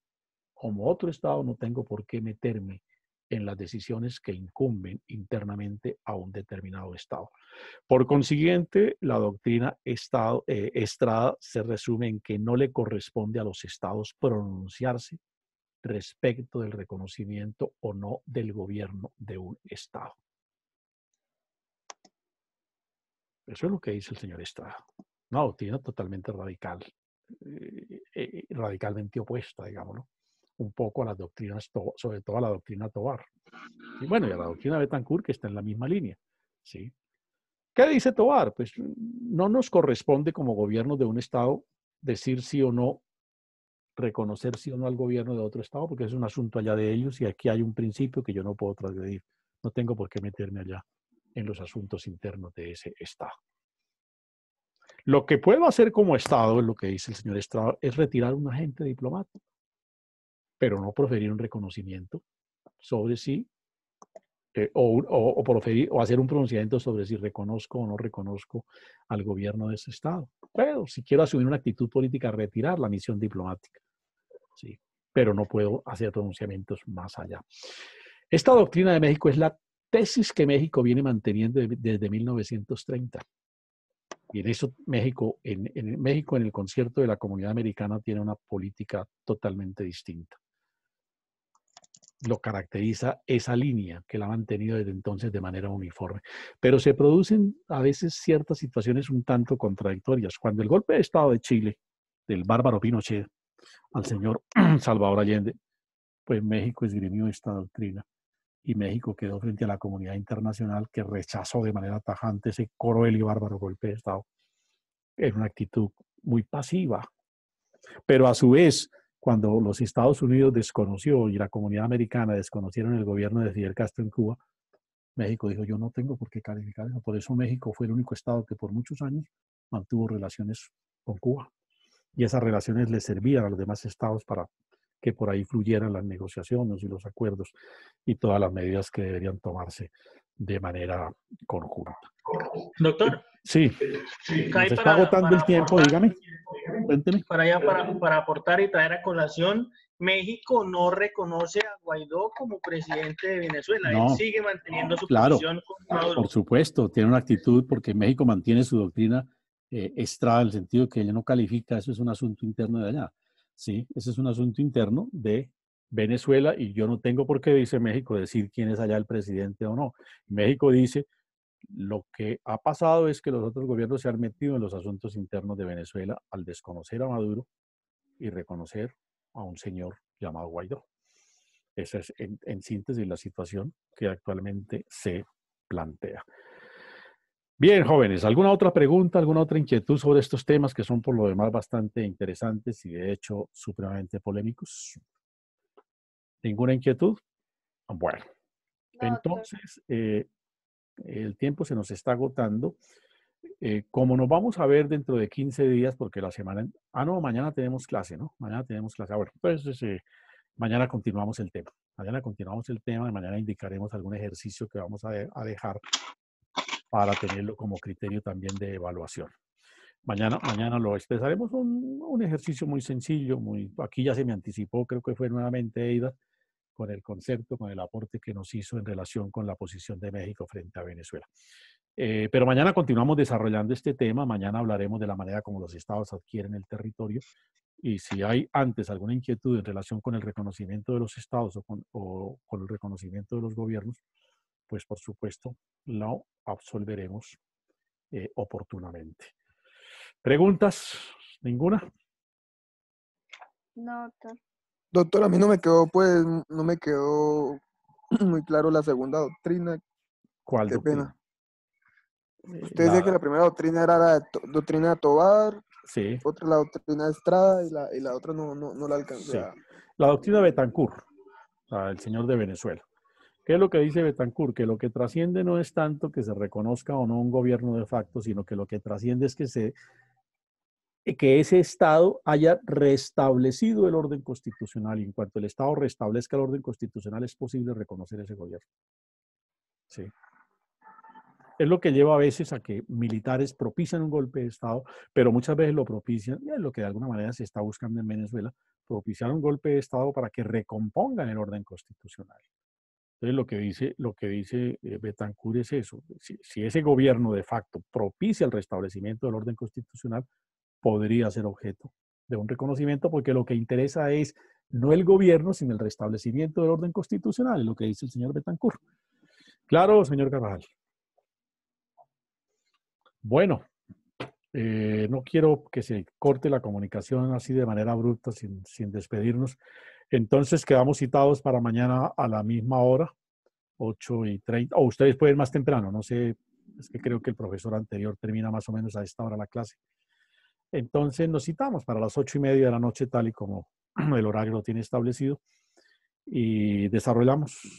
como otro Estado, no tengo por qué meterme en las decisiones que incumben internamente a un determinado Estado. Por consiguiente, la doctrina Estrada se resume en que no le corresponde a los Estados pronunciarse respecto del reconocimiento o no del gobierno de un Estado. Eso es lo que dice el señor Estrada. Una doctrina totalmente radical, radicalmente opuesta, digámoslo, un poco a las doctrinas, sobre todo a la doctrina Tobar. Y bueno, y a la doctrina Betancourt, que está en la misma línea, ¿sí? ¿Qué dice Tobar? Pues no nos corresponde como gobierno de un Estado decir sí o no, reconocer sí o no al gobierno de otro Estado, porque es un asunto allá de ellos y aquí hay un principio que yo no puedo transgredir. No tengo por qué meterme allá en los asuntos internos de ese Estado. Lo que puedo hacer como Estado, es lo que dice el señor Estrada, es retirar un agente diplomático, pero no proferir un reconocimiento sobre si, o hacer un pronunciamiento sobre si reconozco o no reconozco al gobierno de ese Estado. Pero si quiero asumir una actitud política, retirar la misión diplomática. Sí, pero no puedo hacer pronunciamientos más allá. Esta doctrina de México es la tesis que México viene manteniendo desde 1930. Y en eso México, en el concierto de la comunidad americana, tiene una política totalmente distinta. Lo caracteriza esa línea que la ha mantenido desde entonces de manera uniforme. Pero se producen a veces ciertas situaciones un tanto contradictorias. Cuando el golpe de Estado de Chile, del bárbaro Pinochet, al señor Salvador Allende, pues México esgrimió esta doctrina y México quedó frente a la comunidad internacional que rechazó de manera tajante ese cruel y bárbaro golpe de Estado en una actitud muy pasiva. Pero a su vez, cuando los Estados Unidos desconoció y la comunidad americana desconocieron el gobierno de Fidel Castro en Cuba, México dijo, yo no tengo por qué calificar eso. Por eso México fue el único estado que por muchos años mantuvo relaciones con Cuba. Y esas relaciones le servían a los demás estados para que por ahí fluyeran las negociaciones y los acuerdos y todas las medidas que deberían tomarse de manera conjunta. Doctor. Sí, se está agotando el tiempo, dígame. Cuénteme. Para aportar y traer a colación, México no reconoce a Guaidó como presidente de Venezuela. No, él sigue manteniendo su claro, posición con Maduro. Por supuesto, tiene una actitud porque México mantiene su doctrina estrada, en el sentido que ella no califica, eso es un asunto interno de allá. Sí, ese es un asunto interno de Venezuela y yo no tengo por qué, dice México, decir quién es allá el presidente o no. México dice, lo que ha pasado es que los otros gobiernos se han metido en los asuntos internos de Venezuela al desconocer a Maduro y reconocer a un señor llamado Guaidó. Esa es en síntesis la situación que actualmente se plantea. Bien, jóvenes, ¿alguna otra pregunta, alguna otra inquietud sobre estos temas que son por lo demás bastante interesantes y de hecho supremamente polémicos? ¿Ninguna inquietud? Bueno, No, entonces el tiempo se nos está agotando. Como nos vamos a ver dentro de 15 días, porque la semana... no, mañana tenemos clase, ¿no? Mañana tenemos clase. Bueno, entonces mañana continuamos el tema. Mañana continuamos el tema y mañana indicaremos algún ejercicio que vamos a dejar para tenerlo como criterio también de evaluación. Mañana lo expresaremos un ejercicio muy sencillo, aquí ya se me anticipó, creo que fue nuevamente Eida, con el concepto, con el aporte que nos hizo en relación con la posición de México frente a Venezuela. Pero mañana continuamos desarrollando este tema, mañana hablaremos de la manera como los estados adquieren el territorio y si hay antes alguna inquietud en relación con el reconocimiento de los estados o con el reconocimiento de los gobiernos, pues por supuesto lo absolveremos oportunamente. ¿Preguntas? ¿Ninguna? no, doctor. Doctor, a mí no me quedó muy claro la segunda doctrina. ¿Cuál Qué doctrina? pena. Usted decía que la primera doctrina era la doctrina de Tobar, Sí. otra la doctrina de Estrada y la otra no la alcancé Sí. a... La doctrina de Betancourt, el señor de Venezuela. ¿Qué es lo que dice Betancourt? Que lo que trasciende no es tanto que se reconozca o no un gobierno de facto, sino que lo que trasciende es que ese Estado haya restablecido el orden constitucional y en cuanto el Estado restablezca el orden constitucional es posible reconocer ese gobierno. Sí. Es lo que lleva a veces a que militares propician un golpe de Estado, pero muchas veces lo propician, y es lo que de alguna manera se está buscando en Venezuela, propiciar un golpe de Estado para que recompongan el orden constitucional. Entonces lo que dice Betancourt es eso. Si ese gobierno de facto propicia el restablecimiento del orden constitucional, podría ser objeto de un reconocimiento porque lo que interesa es no el gobierno, sino el restablecimiento del orden constitucional, es lo que dice el señor Betancourt. Claro, señor Carvajal. Bueno, no quiero que se corte la comunicación así de manera abrupta, sin despedirnos. Entonces quedamos citados para mañana a la misma hora, 8:30. O ustedes pueden más temprano, no sé, es que creo que el profesor anterior termina más o menos a esta hora la clase. Entonces nos citamos para las 8:30 de la noche, tal y como el horario lo tiene establecido. Y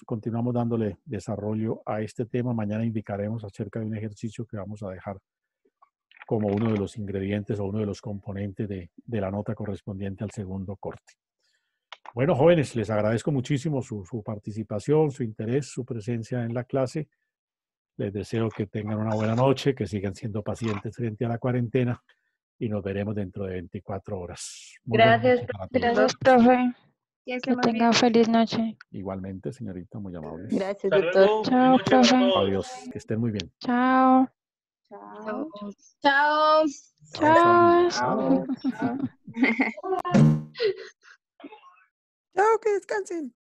continuamos dándole desarrollo a este tema. Mañana indicaremos acerca de un ejercicio que vamos a dejar como uno de los ingredientes o uno de los componentes de la nota correspondiente al segundo corte. Bueno, jóvenes, les agradezco muchísimo su participación, su interés, su presencia en la clase. Les deseo que tengan una buena noche, que sigan siendo pacientes frente a la cuarentena y nos veremos dentro de 24 horas. Muy Gracias, profe. Que tenga feliz noche. Igualmente, señorita, muy amables. Gracias, Hasta doctor. luego. Chao, Buenas noches profe. a todos. Adiós, que estén muy bien. Chao. Chao. Chao. Chao. Chao. Chao, que descansen.